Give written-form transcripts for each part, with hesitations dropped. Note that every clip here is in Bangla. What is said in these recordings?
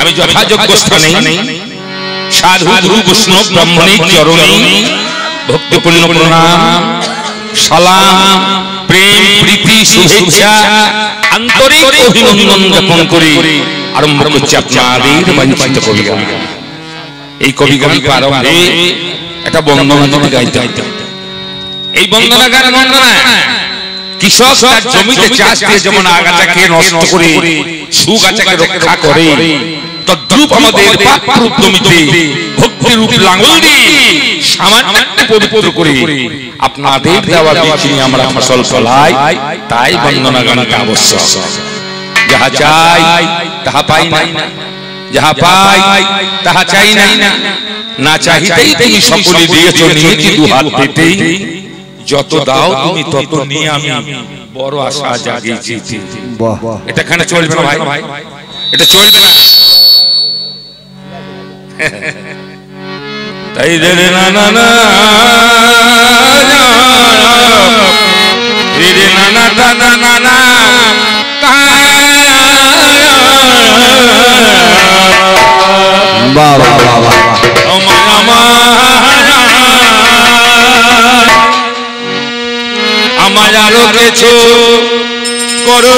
আমি যথাযোগ্য স্থানে সাধু গুরু বৈষ্ণব ব্রাহ্মণের চরণে ভক্তিপূর্ণ প্রণাম সালাম প্রেম প্রীতি শুভেচ্ছা আন্তরিক অভিনন্দন জ্ঞাপন করে আরম্ভ করছি আপনাদের বাঞ্ছিত কবিগান। এই কবিগান প্রারম্ভে একটা বন্দনা গাইতে হয়। এই বন্দনা গান বন্দনা কৃষক তার জমিতে চাষ দিয়ে যেমন আগাছাকে নষ্ট করে সুগাছাকে রক্ষা করে, তদ্রূপ আমাদের পাপরূপ জমিতে ভক্তিরূপ লাঙ্গল দিয়ে সামান্য পবিত্র করে আপনাদের দেওয়া বীজ নিয়ে আমরা ফসল ফলাই। তাই বন্দনা গানটা আবশ্যক। যাহা চাই তাহা পাই না, যাহা পাই তাহা চাই না, না চাহিতেই তুমি সকলে দিয়েছ নিয়েছি দুহাত পেতে, যত দাও তুমি তত নিয়ে আমি বড় আশা জাগিয়েছি। এটা এখানে চলবে না ভাই, এটা চলবে না। তাই রে না না না রে না না না না না না বাবা বাবা আমার আরো কিছু করো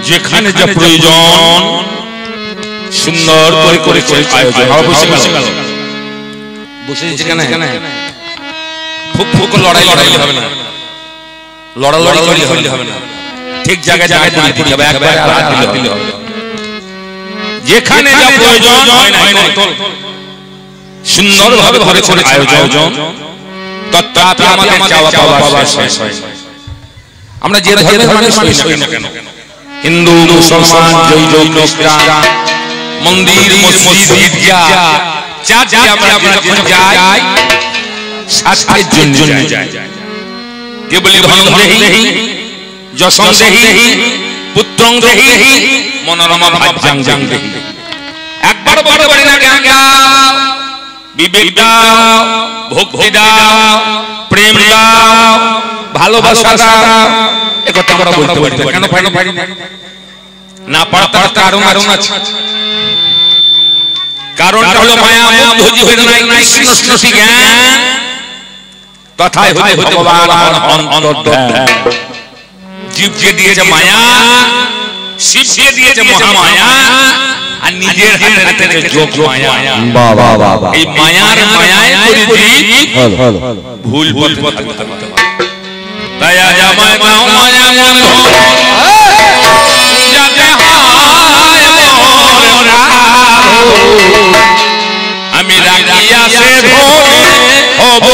যেখানে যা প্রয়োজন সুন্দর করে করেছে আয়োজন। বসে যেখানে ফুক ফুক লড়াই লড়াই হবে না, লড়ালড়ি করলে হবে না, ঠিক জায়গায় জায়গায় দিতে হবে, একবার হাত দিলে হবে। যেখানে যা প্রয়োজন হয় না সুন্দরভাবে করেছে আয়োজন, তথাপি আমাদের চাওয়া পাওয়া শেষ হয়। আমরা যে ধর্মের মানুষ হই না কেন, হিন্দু মুসলমান জৈন খ্রিস্টান, মন্দির মসজিদ গির্জা চার্চে আমরা যখন যাই স্বাস্থ্যের জন্য যাই। কেবল ধন দেহি যশং দেহি পুত্রং দেহি মনোরমা ভাজ্যাং দেহি। একবার বড় বড় না জ্ঞান দাও, বিবেক দাও, ভক্তি দাও, প্রেম দাও, ভালোবাসা দাও। একথা আমরা বলতে পারি কেন পারি না? পারার কারণ আছে। কারণটা হলো মায়া মোহ জীবের নাই কৃষ্ণ জ্ঞান, তথায় হতে ভগবান অন্তর্ধান। জীবকে দিয়েছে মায়া, শিবকে দিয়েছে মহামায়া, আর নিজের হাতে থেকে যোগ মায়া। এই মায়ার মায়ায় ভুল পথে তাই আজ আমায় নাও মায়া মনে যাতে আমি রাখিয়া সে ধরে হব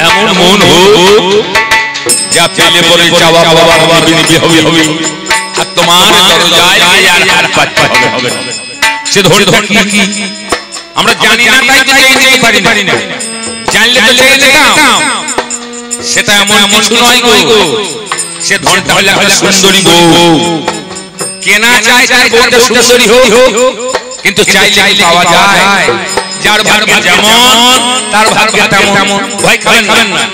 এমন মন হোক যা পেলে পরে চাওয়া বাবা বিনিবি হবে আর তোমার দরজায় আর পাচ্ছে হবে সে ধরে কি আমরা জানি না তাই তো চাইতে পারি না জানলে তো লেগে যেতাম সেটা এমন কিছু নয় গো সে ধনটা হলে একটা সুন্দরী বউ কেনা চাই তার বউটা সুন্দরী হোক কিন্তু চাইলে পাওয়া যায় যার ভাগ্যে যেমন তার ভাগ্যে তেমন ভয় খাবেন না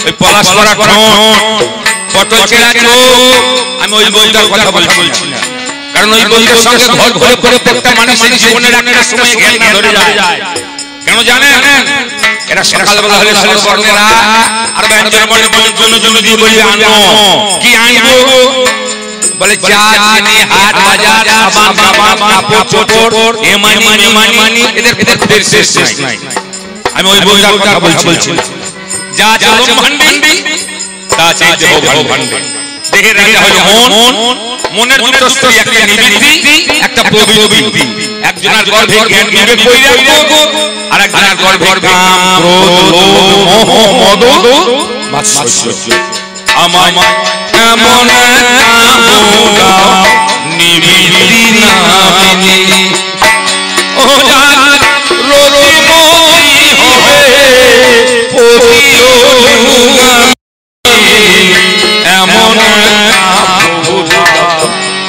ওই পলাশ করা ঠোঁট পটল চেরা চোখ আমি ওই বউটার কথা বলছি না কারণ ওই বউটার সঙ্গে ঘর ঘরে করে প্রত্যেকটা মানুষের জীবনের একটা সময় ঘেন্না ধরে যায় কেন জানেন এরা সকালবেলা হলে সর্বর্ণেরা আর ব্যঞ্জন বলে জন্য দিয়ে বলি আনো কি আনবো বলে চা চিনি হাট বাজার সাবান কাপড় চোপড় এমানি এদের শেষ নাই আমি ওই বউটার কথা বলছি যা চলো ভান্ডি তা চাই দেব ভান্ডি দেখে রাজা হলো মন মনের দুটো স্ত্রী একটা নিবৃত্তি একটা প্রবৃত্তি একজনের গর্ভে জ্ঞান বিবেক বৈরাগ্য আর একজনের গর্ভে কাম ক্রোধ লোভ মোহ মদ মাৎসর্য আমার এমন কামনা নিবৃত্তি নামিনী ও যার রতিময়ী হবে পতিলোলুঙ্গা এমন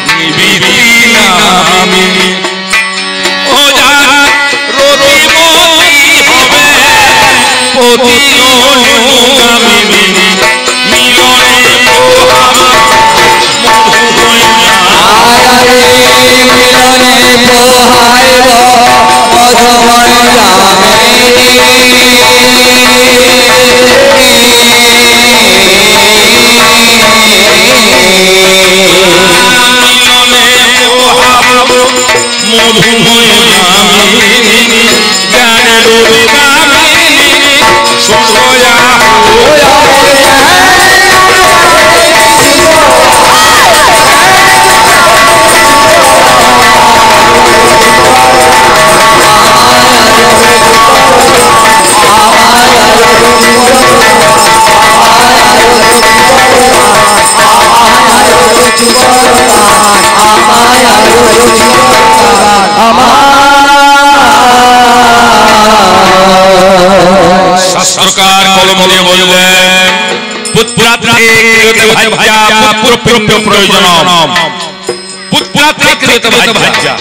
নিবৃত্তি নামিনী ও যার রতিময়ী হবে পতিলোলুঙ্গামিনী মিলনে শাস্ত্রকার কলম দিয়ে বললেন পুত্রাত্রে ভাজ্যা পুত্র প্রয়োজন পুত্রাত্রে ভাজ্যা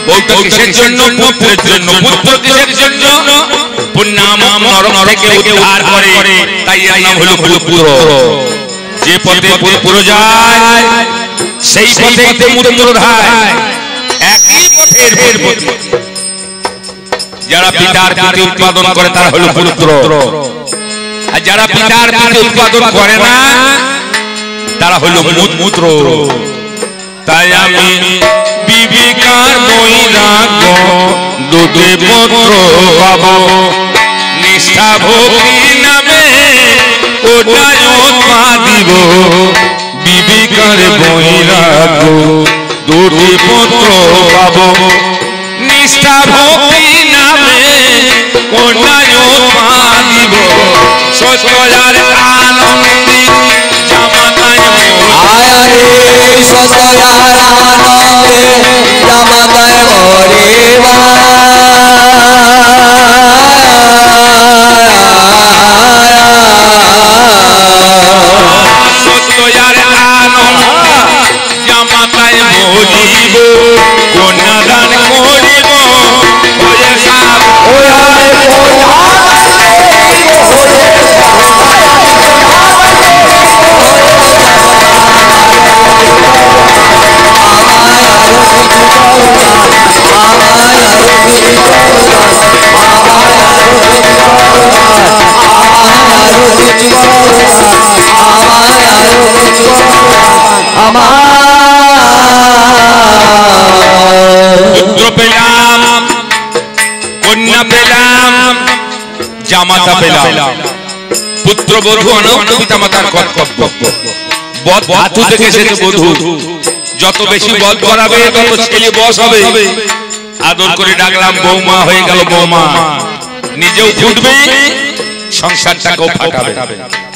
বউটা কিসের জন্য পুত্রের জন্য পুত্র কিসের জন্য পুণ্যাম নরক থেকে উদ্ধার করে তাই এর নাম হলো পুত্র যে পথে পুত্র যায় সেই পথে পুত্র ধায় একই পথের পথে যারা পিতার প্রীতি উৎপাদন করে তারা হলো পুত্র আর যারা পিতার প্রীতি উৎপাদন করে না তারা হলো মূত্র তাই আমি বিবেকার বৈরাগ্য দুটি পুত্র পাবো নিষ্ঠা ভক্তি নামে ওটাই উৎপাদিব বিবেকার বৈরাগ্য দুটি পুত্র পাবো নিষ্ঠা ভক্তি নামে ওটাই উৎপাদিব সচরাচর আনন্দে জামাতায় আরে সচরাচর আনন্দে জামাতায় মরিবা সচরাচর আনন্দ জামাতায় মরিব কন্যাদান করিব ওরে সাপ পুত্র পেলাম কন্যা পেলাম জামাতা পেলাম পুত্র বধূ অনন্ত পিতামাতার কর্তব্য বধ ধাতু থেকে সেটা বধূ যত বেশি বধ করাবে তত ছেলে বস হবে আদর করে ডাকলাম বৌমা হয়ে গেল বৌমা নিজেও ফুটবে সংসারটাকেও ফাটাবে।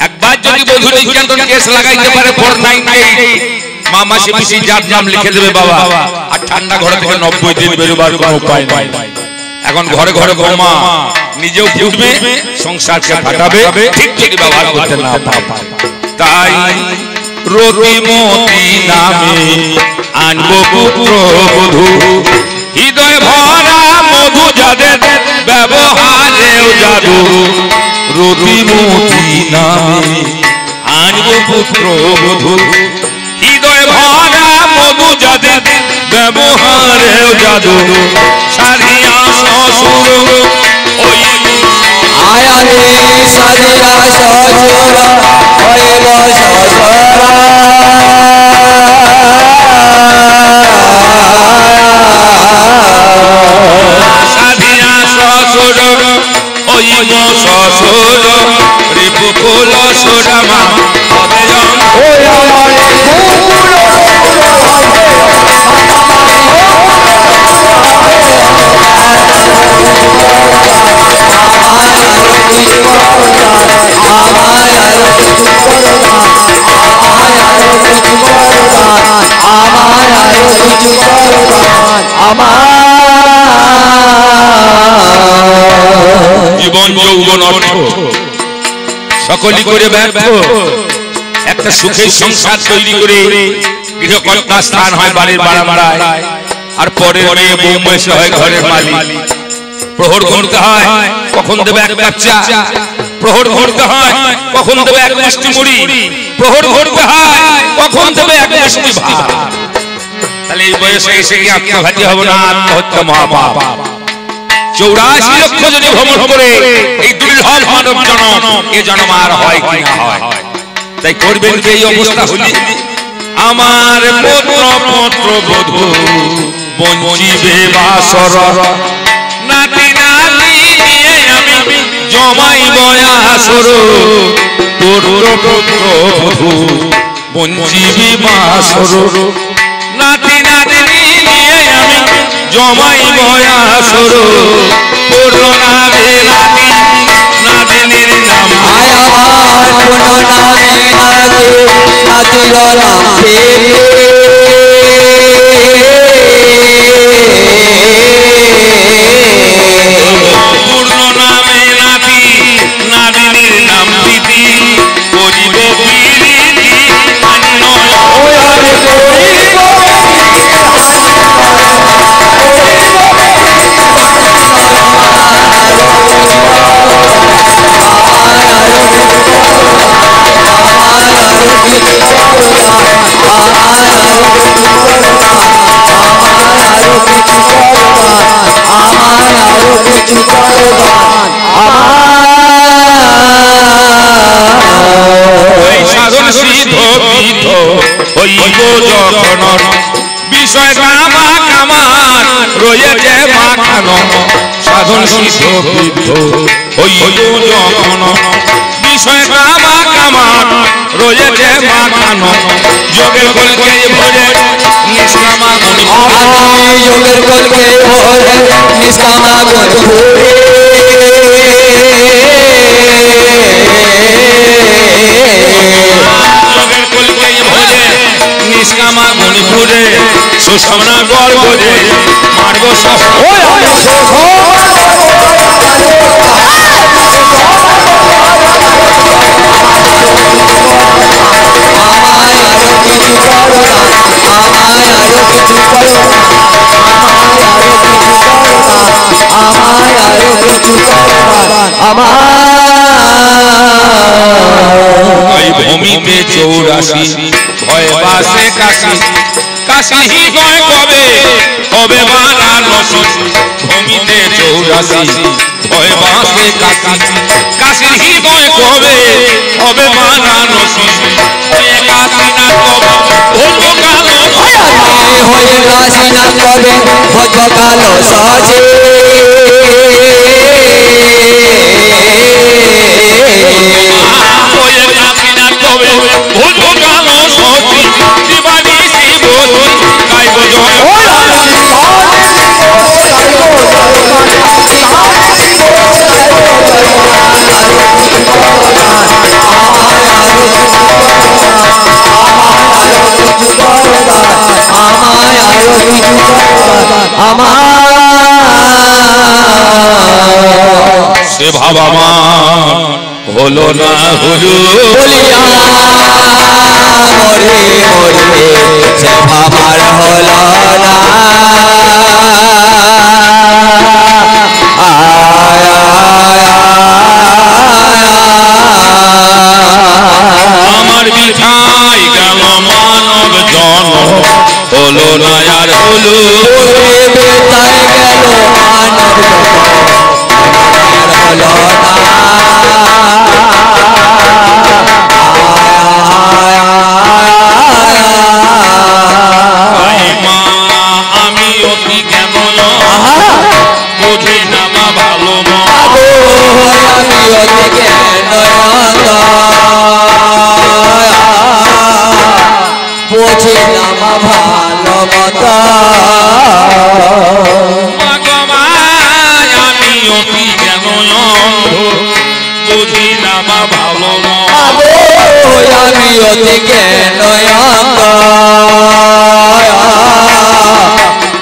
একবার যদি বধূ নির্যাতন কেস লাগাইতে পারে 498 মা মাসি পিসি যার নাম লিখে দেবে বাবা, আর ঠান্ডা ঘরে থেকে 90 দিন বেরোবার কোনো উপায় নাই। এখন ঘরে ঘরে বৌমা নিজেও ফুটবে, সংসারকে ফাটাবে, ঠিক ঠিক ব্যবহার করতে না পারে। তাই রতিমতি নামে আনবো পুত্র বধূ, হৃদয় ভরা মধু যাদের ব্যবহারেও জাদু। রতিমতি নামে আনবো পুত্র বধূ, হৃদয় ভরা মধু যাদের ব্যবহারেও জাদু। সারিয়া শ্বশুর ওই আয়া রে সাজিয়া শ্বশুর হইব শ্বশুরা, সাধিয়া শ্বশুর হইব শ্বশুর, রিপুকুল সুরমা ওই আমার জীবন যৌবন অর্থ সকলই করে ব্যর্থ। একটা সুখের সংসার তৈরি করে গৃহকর্তা স্থান হয় বাড়ির বারান্দায়, আর পরের মেয়ে বউ এসে হয় ঘরের মালিক। প্রহর ঘুরতে হয় কখন দেবে এক কাপ চা, প্রহর ঘুরতে হয় কখন দেবে এক মিষ্টি মুড়ি, প্রহর ঘুরতে হয় কখন দেবে এক মিষ্টি ভাত। তাহলে এই বয়সে এসে কি আত্মঘাতী হবে না? আত্মহত্যা মহাপাপ। 84 লক্ষ যদি ভ্রমণ করে এই দুর্লভ মানব জনম, এ জন্ম আর হয় কি না হয়। তাই করবেন যে এই অবস্থা হলি আমার পুত্র পুত্র বধূ বঞ্চিবে বাসর, নাতি নাতি নিয়ে আমি জমাই বয়াসর। পুত্র পুত্র বধূ বঞ্চিবে বাসর, নাতি নাতি নিয়ে আমি জমাই বয়াসর। পূর্ণ নামে নাতি নাতিনীর নাম আয়া আমার কোন নামে নাতি নাতির নাম পেলে, পূর্ণ নামে নাতি নাতিনীর নাম প্রীতি, করিব প্রীতি অন্যয়। ওই আমি করিব সাধন সিদ্ধ বিধ হইব যখন, বিষয় কামা কামান রয়েছে মাখানো। সাধন সিদ্ধ বিধ হইব যখন, বিষয় কামা কামান রয়েছে মাখানো। যোগের কলকে ভরে নিষ্কামা গুণ আমি যোগের কলকে ভরে নিষ্কামা গুণ ভরে, যোগের কলকে ভরে নিষ্কামা গুণ ভরে, সুষমনা গর্ভরে মার্গ সহ। ওই আমি ভূমিতে 84 ভয় বাসে কাশি, কাশি গয় কবে হবে বারাণসী। ভূমিতে 84 ভয় বাসে কাশি, কাশি গয় কবে হবে বারাণসী। হয়ে কাশী না কবে ভোগ কালো হয়ে কাশী না কবে ভোজ কালো সাজে, হয়ে কাশী না কবে ভোগ কালো সতী। দিবানি শিবতী গাইব জয় ওই ভাব আমার হলো না হলো বলিয়া মরে মরে সে ভাবার হলো না আমার বিছাই গেল মানব জন হলো না আর হলো বেতায় গেল মানব হলো মা আমি অতি জ্ঞান বুঝি না মা ভালো আমি অতি জ্ঞান বুঝি না মা ভালো মতো আমি অতি জ্ঞান বুঝি না মা ভালো আমি অতি জ্ঞান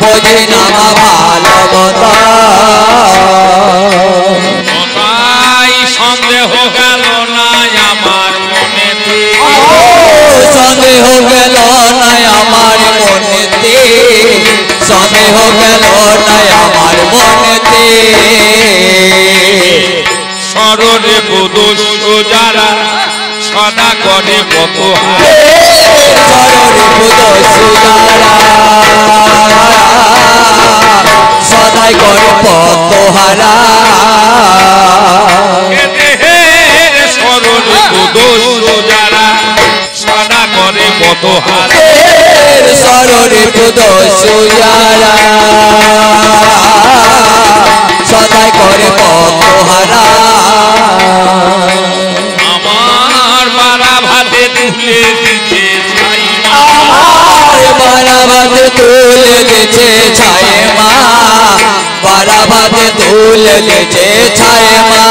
বুঝি না মা ভালো মতো সন্দেহ গেল না আমার মনেতে সন্দেহ গেল না আমার মনেতে সন্দেহ গেল না আমার মনেতে সরলে বোধ যারা সদা করে কত সদাই করে পতহারা সরলে বোধ যারা সদা করে কত সরলে বোধ সুজারা সদাই করে পতহারা আমার বারা ভাতে তুলে দিতে ছাই বারা ভাতে তুলে দিতে ছায় মা বারা ভাতে তুলে দিতে ছায় মা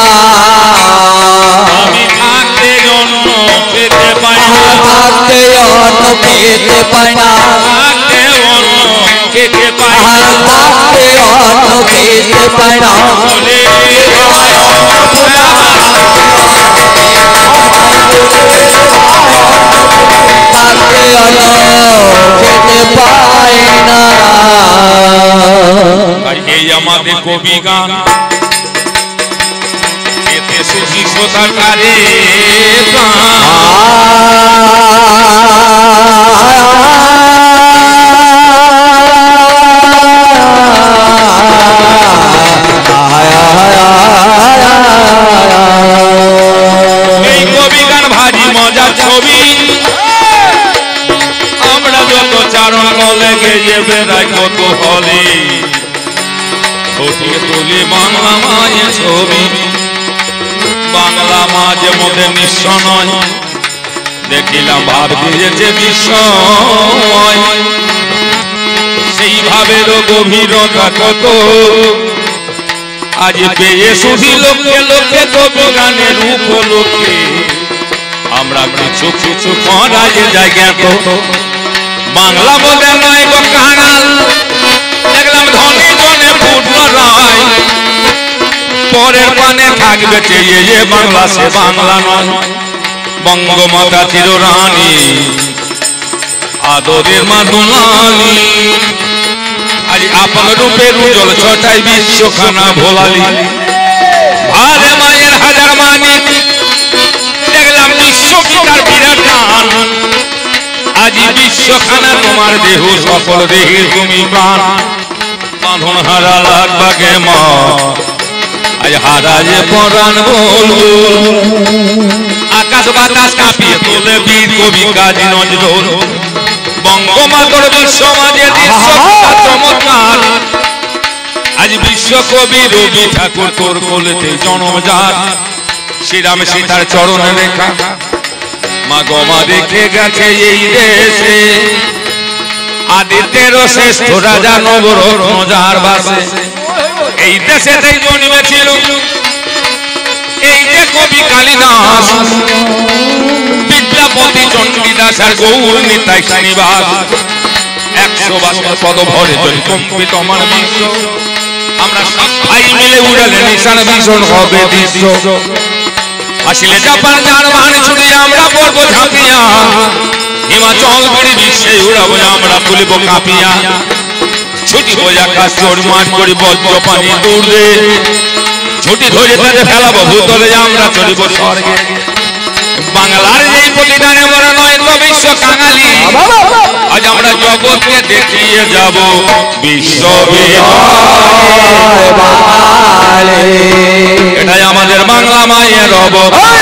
আমি থাকতে অন্য খেতে পাই না থাকতে অন্য খেতে পাই না থাকতে অন্য খেতে পাই না থাকতে অন্য খেতে পাই না বলে থাকতে অন্য খেতে পাই না এই আমাদের কবি গান এতে সুখী সদাকারে এই কবি গান ভারী মজার ছবি আমরা যত চারণ লেগে যাবে রায় কত হলে ফুটিয়ে তুলি বাংলা মায়ের ছবি বাংলা মাঝে মধ্যে নিঃস্ব নয় দেখিলাম ভাব দিয়েছে বিস্ময় সেই ভাবেরও গভীরতা কত আজ পেয়ে শুধু লোকে লোকে কবি গানের উপলক্ষে আমরা কিছু কিছু করার জায়গা কত বাংলা বলে নয় গো কাঙাল দেখলাম ধনী জনে পূর্ণ রায় পরের পানে থাকবে চেয়ে যে বাংলা সে বাংলা নয় বঙ্গমাতা চিররানী আদরের মা দুলালী আজ আপন রূপের উজ্জ্বল ছটাই বিশ্বখানা ভোলালি ভারে মায়ের হাজার মানিক দেখলাম বিশ্বপিতার বিরাট গান আজ বিশ্বখানা তোমার দেহ সকল দেহে তুমি প্রাণ বাঁধন হারা লাগবাগে মা আজ হারা যে পরাণ বলবো আকাশ বাতাস কাঁপিয়ে তোলে বীর কবি কাজী নজরুল বঙ্গমাতার বিশ্ব মাঝে দৃশ্য চমৎকার আজ বিশ্বকবি রবি ঠাকুর তোর কোলেতে জন্মজাত শ্রীরাম সীতার চরণ রেখা মা গমা রেখে গেছে এই দেশে আদিত্যের শ্রেষ্ঠ রাজা নবরত্ন যার বাসে এই দেশেতেই জন্মেছিল এই যে কবি কালিদাস বিদ্যাপতি চণ্ডীদাস আর গৌর নিতাই শ্রীনিবাস 100 বছর পদ ভরে কম্পিত আমার বিশ্ব আমরা সব ভাই মিলে উড়ালে নিশান ভীষণ হবে দৃশ্য আসলে জাপান জার্মান ছুটে আমরা পড়বো ঝাঁপিয়া হিমাচল গিরি বিশ্বে উড়াবো আমরা তুলিব কাঁপিয়া ছুটি বই আকাশ চোর মাঠ করি বজ্র পানি দূরে ছুটি ধরে তাদের ফেলাবো ভূতলে আমরা চলিব স্বর্গে বাংলার এই প্রতিদানে বড় নয় তো বিশ্ব কাঙালি আজ আমরা জগৎকে দেখিয়ে যাব বিশ্ব এটাই আমাদের বাংলা মায়ের অবদান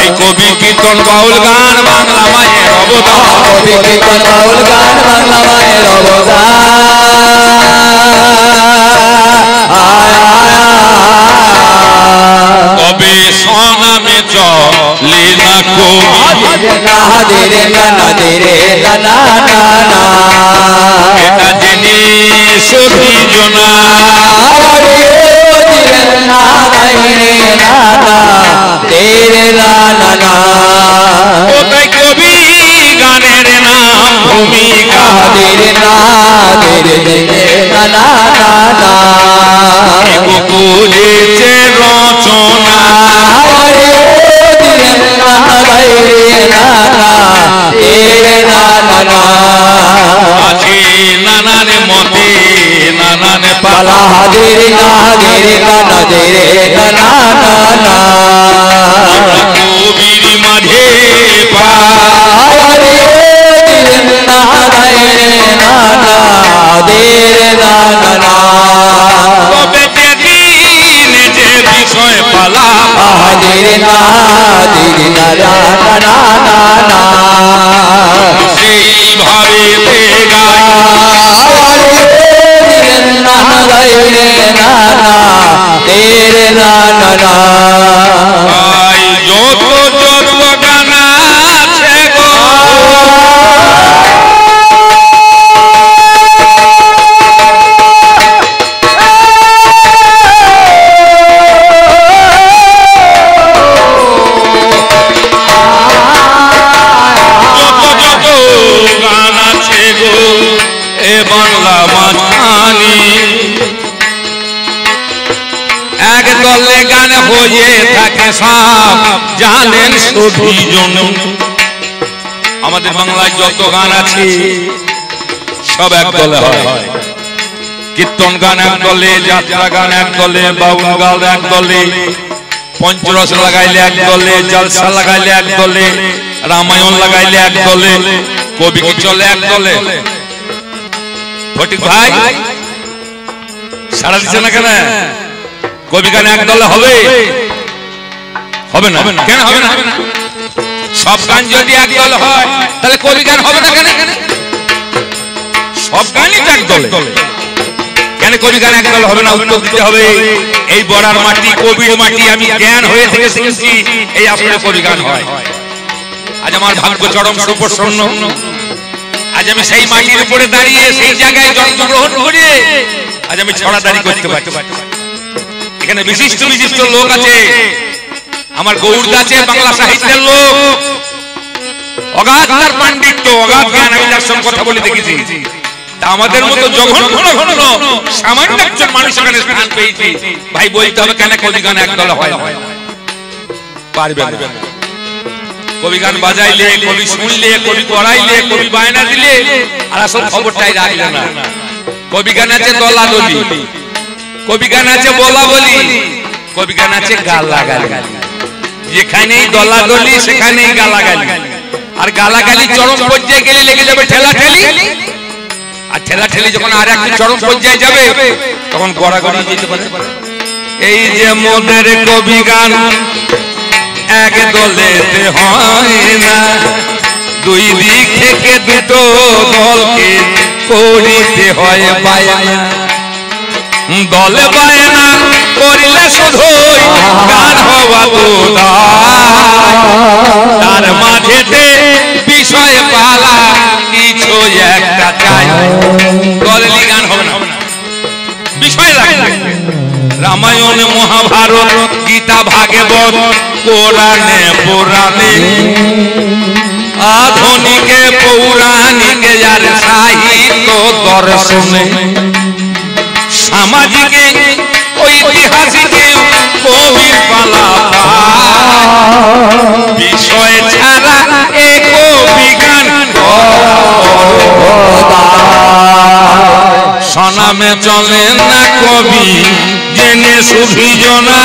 এই কবি কীর্তন বাউল গান বাংলা মায়ের অবদান কবি কীর্তন বাউল গান বাংলা মায়ের অবদান কবে সোনামে চলে না কো না দেরে না দেরে না না এটা জেনে সখী জনা কোথায় কবি গানের নাম ভূমিকা করেছে রচনা আছে নানান মতে নানান পালা কবির মাঝে তবে যেদিন যে বিষয় পালা সেইভাবে যত যত গানা আছে গো এ বাংলা মাঝখানি এক দলে গান হয়ে থাকে সব জানেন সখীজন আমাদের বাংলায় যত গান আছে সব এক দলে হয় কীর্তন গান এক দলে যাত্রা গান এক দলে বাউল গান এক দলে পঞ্চরস লাগাইলে এক দলে জলসা লাগাইলে এক দলে রামায়ণ লাগাইলে এক দলে কবি কি চলে এক দলে ফটিক ভাই সারা দিচ্ছে না কেন কবি গান এক দলে হবে হবে না কেন হবে না সব গান যদি এক দলে হয় তাহলে কবি গান হবে না কেন সব গানই তো এক দলে কেন কবি গান এক দলে হবে না উত্তর দিতে হবে এই বড়ার মাটি কবির মাটি আমি জ্ঞান হয়ে থেকে শিখেছি এই আসলে কবি গান হয় আজ আমার ভাগ্য চরম সুপ্রসন্ন আজ আমি সেই মাটির উপরে দাঁড়িয়ে সেই জায়গায় জন্মগ্রহণ করে আজ আমি ছড়াদারি করতে পারি এখানে বিশিষ্ট বিশিষ্ট লোক আছে আমার গৌড় আছে বাংলা সাহিত্যের লোক অগাধ তার পাণ্ডিত্য অগাধ জ্ঞান আমি তার সঙ্গে কথা বলে দেখেছি তা আমাদের মতো যখন ঘন সামান্য একজন মানুষ এখানে স্থান পেয়েছি ভাই বলতে হবে কেন কবি গান একদলে হয় পারবে না কবি গান বাজাইলে কবি শুনলে কবি পড়াইলে কবি বায়না দিলে আর আসল খবরটাই রাখলে না কবি গান আছে দলা দলি কবি গান আছে বলা বলি কবি গান আছে গালাগালি যেখানেই দলা দলি সেখানেই গালাগালি আর গালাগালি চরম পর্যায়ে গেলে লেগে যাবে ঠেলাঠেলি আর ঠেলাঠেলি যখন আর একটা চরম পর্যায়ে যাবে তখন গড়াগড়ি যেতে পারে এই যে মোদের কবি গান এক দলেতে হয় না দুই দিক থেকে দুটো দলকে করিতে হয় বায়না দলে বায়না করিলে শুধুই গান হওয়া তো তার মাঝেতে বিষয় পালা কিছু একটা চাই দলেরই গান হবে না বিষয় লাগবে রামায়ণ মহাভারত গীতা ভাগবত কোরআনে পুরাণে আধুনিকে পৌরাণিকে আর সাহিত্য দর্শনে সামাজিকে ঐতিহাসিকে কবির পালা বিষয় ছাড়া এক বিজ্ঞান সনামে চলে না কবি জেনে সুভিজনা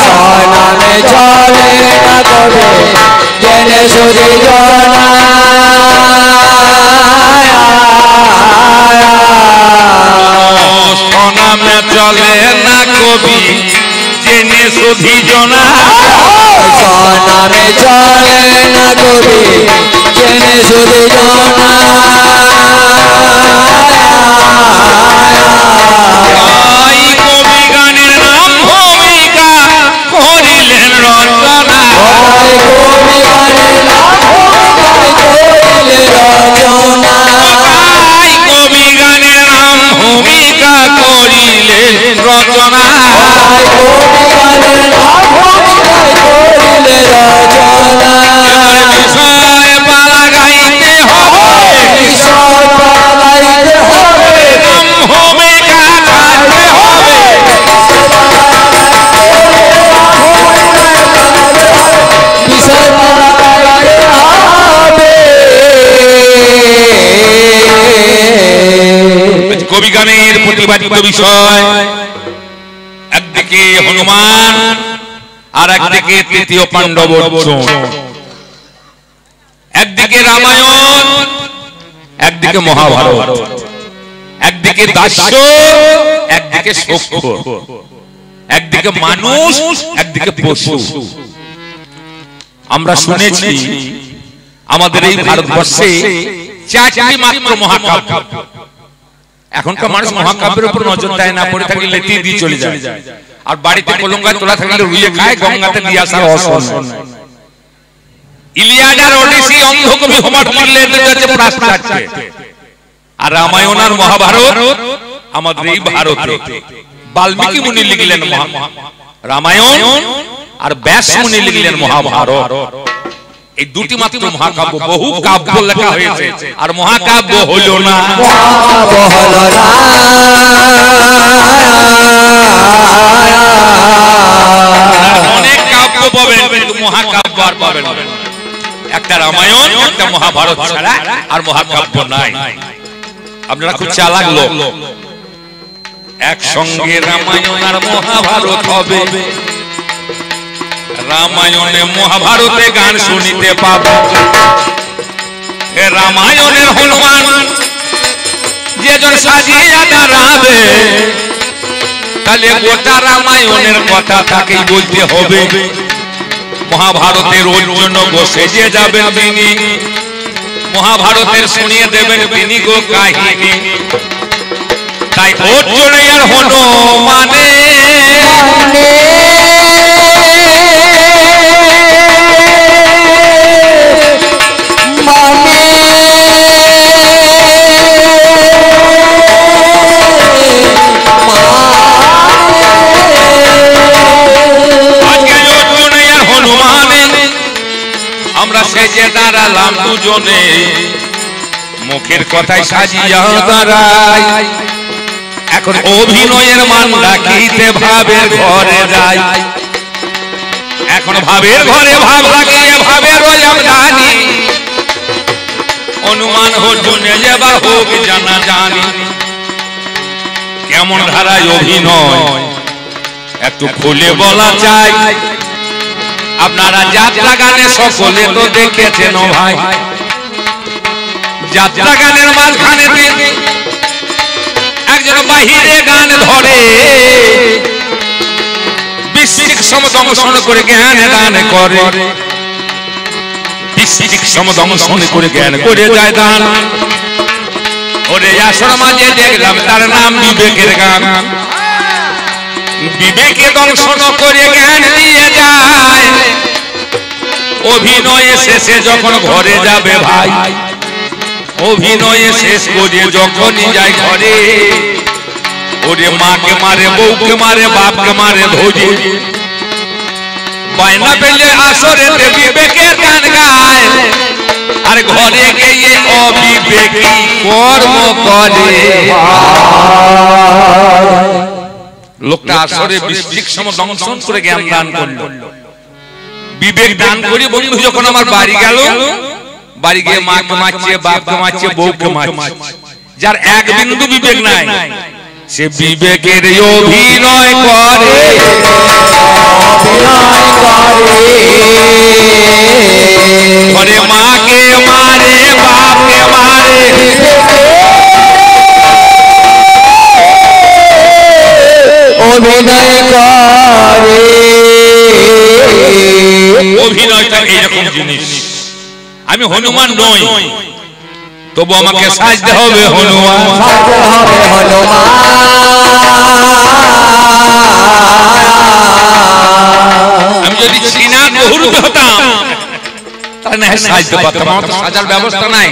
সনামে চলে না কবি জেনে সুভিজনা সনামে চলে না কবি জেনে সুভিজনা সনামে চলে না কবি জেনে সুভিজনা কবি গানের নাম ভূমিকা করিলেন রচনা কবি গানের নাম করিলেন রচনা কবি গানের নাম ভূমিকা করিলেন রচনা বিষয় পালা গাইতে হবে নাম ভূমিকা গাইতে হবে কবি গানের প্রতিপাদিত বিষয় একদিকে হনুমান আর একদিকে তৃতীয় পাণ্ডব অর্জুন, একদিকে রামায়ণ একদিকে মহাভারত, একদিকে দাস্য একদিকে সখ্য, একদিকে মানুষ একদিকে পশু। আমরা শুনেছি আমাদের এই ভারতবর্ষে চারটি মাত্র মহাকাব্য। এখনকার মানুষ মহাকাব্যের উপর নজর দেয় না, পড়ে থাকলে লেতি দিয়ে চলে যায়, আর বাড়িতে কলঙ্গায় তোলা থাকলে রুইয়ে খায়, গঙ্গাতে দিয়ে আসার অসম্ভব। ইলিয়াড আর ওডিসি অন্ধকবি হোমার লিখলে যাচ্ছে প্রাচ্যে, আর রামায়ণ আর মহাভারত আমাদের এই ভারতে বাল্মীকি মুনি লিখলেন রামায়ণ, আর ব্যাস মুনি লিখলেন মহাভারত। এই দুটি মাত্র মহাকাব্য, বহু কাব্য লেখা হয়েছে আর মহাকাব্য হলো না। অনেক কাব্য পাবেন কিন্তু মহাকাব্য আর পাবেন না। একটা রামায়ণ একটা মহাভারত ছাড়া আর মহাকাব্য নাই। আপনারা খুব চালাক লোক, একসঙ্গে রামায়ণ আর মহাভারত হবে, রামায়ণে মহাভারতে গান শুনিতে পাবে। রামায়ণের হনুমান যেজন সাজিয়া দাঁড়াবে, তাহলে গোটা রামায়ণের কথা তাকেই বলতে হবে। মহাভারতের অর্জুন বসে যে যাবেন তিনি, মহাভারতের শুনিয়ে দেবেন তিনি গো কাহিনী। তাই অর্জুনে আর হনুমানে আমরা সেজে দাঁড়ালাম দুজনে, মুখের কথায় সাজিয়া দাঁড়াই। এখন অভিনয়ের মান রাখিতে ভাবের ঘরে যাই, এখন ভাবের ঘরে ভাব লাগিয়ে ভাবের জানি। অনুমান অর্জুনে যেবার হোক জানা জানি, কেমন ধারায় অভিনয় একটু খুলে বলা চাই। আপনারা যাত্রা গানে সকলে তো দেখেছেন ভাই, যাত্রা গানের মাঝখানে একজন বাহিরে গান ধরে, বিশ্বিক সমদংশন করে জ্ঞান দান করে, বিশ্বিক সমদংশন করে জ্ঞান করে যায় দান। ওরে আসর মাঝে দেখলাম তার নাম বিবেকের গান, বিবেকে দংশন করে জ্ঞান দিয়ে যায়। অভিনয়ে শেষে যখন ঘরে যাবে ভাই, অভিনয়ে শেষ করে যখনই যায় ঘরে, ওরে মাকে মারে, বউকে মারে, বাপকে মারে ধরে, বায়না পেলে আসরে বিবেকের গান গায়। আর ঘরে গিয়ে অবিবেকী কর্ম করে। লোকটা আসরে বৃষ্টির সময় দংশন করে জ্ঞান দান করলো, বিবেক দান করি। বন্ধু যখন আমার বাড়ি গেল, বাড়ি গিয়ে মাকে মারছে, বাপকে মারছে, বউকে মারছে। যার এক বিন্দু বিবেক নাই, সে বিবেকের অভিনয় করে। ঘরে মাকে মারে, বাপকে মারে, অভিনয় করে। অভিনয়টা এইরকম জিনিস। আমি হনুমান নই, তবু আমাকে সাজতে হবে হনুমান। আমি যদি চীনা বহুরূপ হতাম তাহলে সাজতে পারতাম, আমার তো সাজার ব্যবস্থা নাই।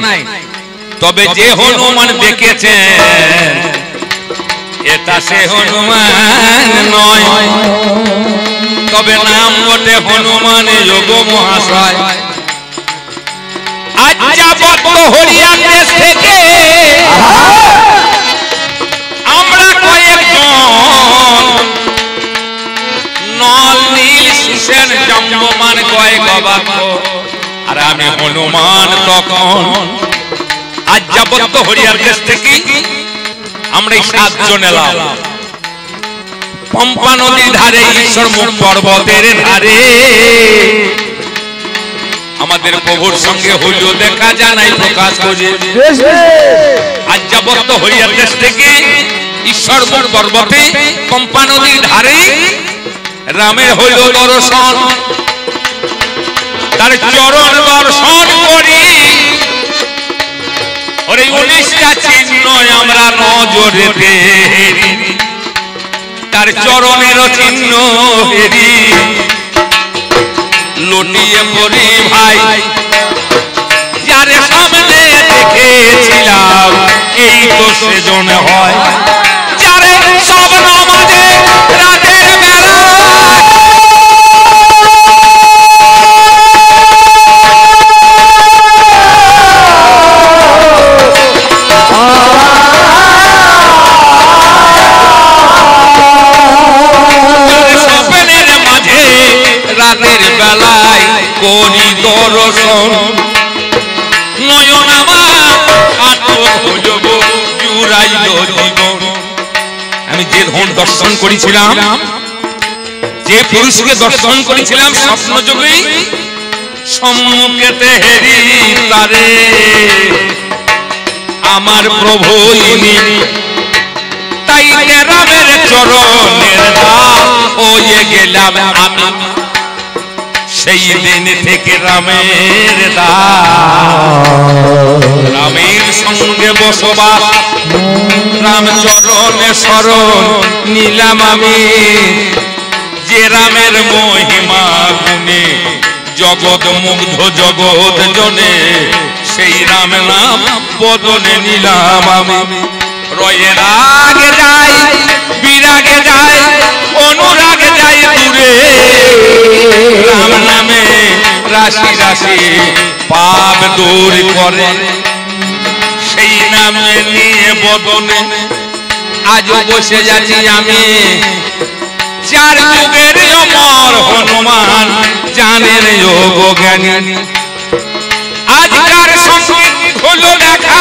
তবে যে হনুমান দেখেছেন, এটা সে হনুমান নয়, তবে নাম বটে হনুমান যোগ মহাশয়। আজ যাবত হরিয়ার দেশ থেকে আমরা কয়েকজন নল নীল সুসেন জম্বমান কয়েক অবাক, আর আমি হনুমান তখন। আজ যাবত হরিয়ার দেশ থেকে আমরা 7 জন এলাম পম্পা নদীর ধারে, ঈশ্বর মুখ পর্বতের ধারে। আমাদের প্রভুর সঙ্গে হইল দেখা, জানাই প্রকাশ করে। আজ যাবত হরিয়ার দেশ থেকে ঈশ্বর মুখ পর্বতে পম্পা নদীর ধারে রামের হইল দর্শন। তার চরণ দর্শন করি, ওরে 19টা চিহ্ন আমরা নজরে দেখি, তার চরণের চিহ্ন হেরি। লুটিয়ে পড়ি ভাই, যার সামনে দেখেছিলাম, এই তো সেজন হয় যারে সব নামাজে রাতের বেলা। রাতের বেলায় করি দর্শন, নয়ন আমার আটক হইব জুড়াইল জীবন। আমি যে ধন দর্শন করেছিলাম, যে পুরুষকে দর্শন করেছিলাম স্বপ্ন যোগে, সম্মুখেতে হেরি তারে আমার প্রভু ইনি। তাই রামের চরণের দাস হয়ে গেলাম আমি, সেই দিন থেকে রামের দাস। রামের সঙ্গে বসবাস, রাম চরণে শরণ নিলাম আমি। যে রামের মহিমা গুণে জগৎ মুগ্ধ জগৎ জনে, সেই রাম নাম বদনে নিলাম আমি। রয়ে রাগে যাই, বিরাগে যাই, অনুরাগে যাই দূরে, রাম নামে রাশি রাশি পাপ দূর করে। সেই নামে নিয়ে বদনে আজ বসে যাচ্ছি আমি। 4 যুগের অমর হনুমান জানেন যোগ জ্ঞানী। আজকার সঙ্গে হলো দেখা,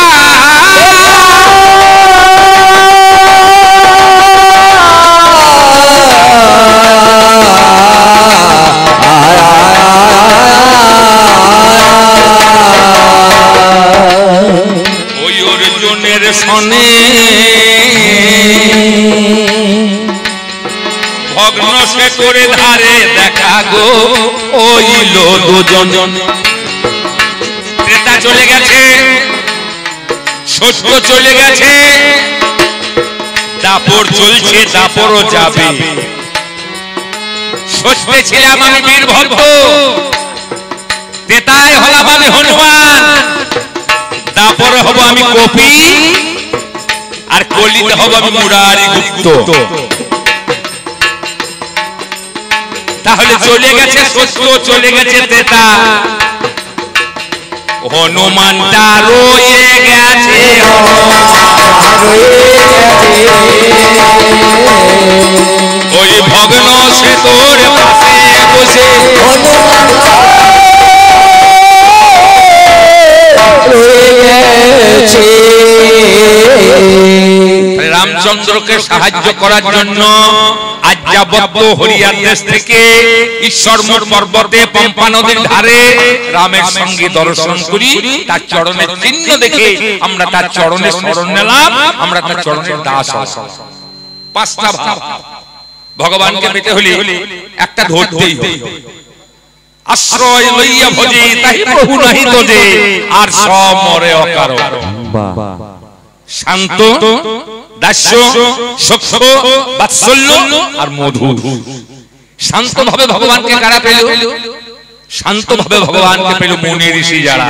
ওই অর্জুনের সনে ভগ্ন সে করে ধারে দেখা গো, ওইল দুজন। ত্রেতা চলে গেছে, সত্য চলে গেছে, দাপর চলছে, দাপরও যাবে। সত্যে ছিলাম আমি বীরভদ্র, ত্রেতায় হলাম আমি হনুমান, দাপরে হব আমি কপি, আর কলিতে হব আমি মুরারি গুপ্ত। তাহলে চলে গেছে সত্য, চলে গেছে ত্রেতা। হনুমানটা রয়ে গেছে ওই ভগ্ন সে তোর পাশে বসে রামচন্দ্রকে সাহায্য করার জন্য আজ্ঞাবদ্ধ হরিয়ার দেশ থেকে ঈশ্বরমঠ পর্বতে পম্পা নদীর ধারে রামের সঙ্গে দর্শন করি তার চরণের চিহ্ন দেখে আমরা তার চরণে শরণ নিলাম আমরা তার চরণের দাস হলাম পাঁচটা ভাব ভগবানকে পেতে হলে একটা ধরতেই হবে আশ্রয় লইয়া ভজে তাই প্রভু নাহি তোজে আর সব মরে অকারণ শান্ত দাস্য সখ্য বাৎসল্য আর মধু শান্ত ভাবে ভগবানকে কারা পেল শান্ত ভাবে ভগবানকে পেল মুনি ঋষি যারা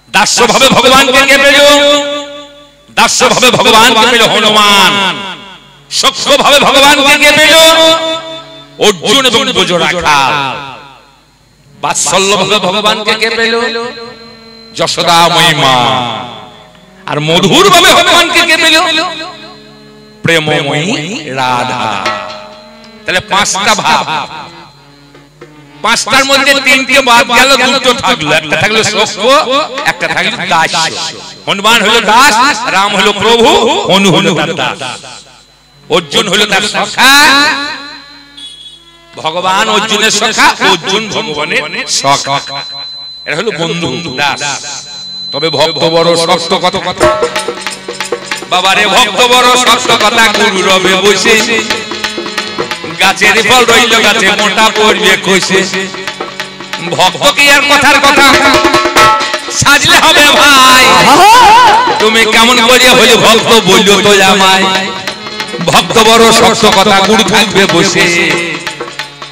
দাস্য ভাবে ভগবানকে কে পেল দাস্য ভাবে ভগবানকে পেল হনুমান সখ্য ভাবে ভগবানকে কে পেল অর্জুন এবং ব্রজরাখাল বাৎসল্য ভাবে ভগবানকে কে পেল যশোদাময়ী মা আর মধুর ভাবে ভগবানকে কে পেল প্রেমময়ী রাধা তাহলে পাঁচটা ভাব পাঁচটার মধ্যে তিনটে বাদ গেল দুটো থাকলো একটা থাকলো সখ্য একটা থাকলো দাস হনুমান হলো দাস রাম হলো প্রভু হনু হলো তার দাস অর্জুন হলো তার সখা ভগবান অর্জুনের সখা অর্জুন ভগবানের সখা এরা হলো বন্ধু দাস তবে ভক্ত বড় শক্ত কথা বাবারে ভক্ত বড় শক্ত কথা গুরু রবে বসে গাছের ফল রইল গাছে মোটা পড়বে কইছে ভক্ত কি আর কথার কথা সাজলে হবে ভাই তুমি কেমন করিয়া হইলে ভক্ত বললো তো আমায় ভক্ত বড় শক্ত কথা গুরু থাকবে বসে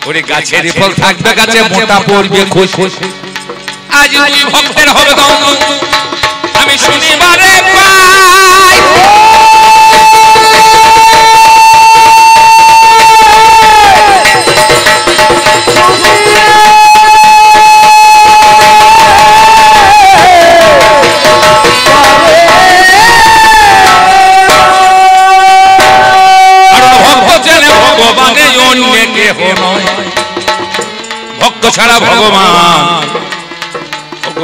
ওরে গাছের ফল থাকবে গাছে মোটা পড়বে কইছে আজ ওই ভক্তের হবে দম আমি শনিবারে পাই ভক্ত ছাড়া ভগবান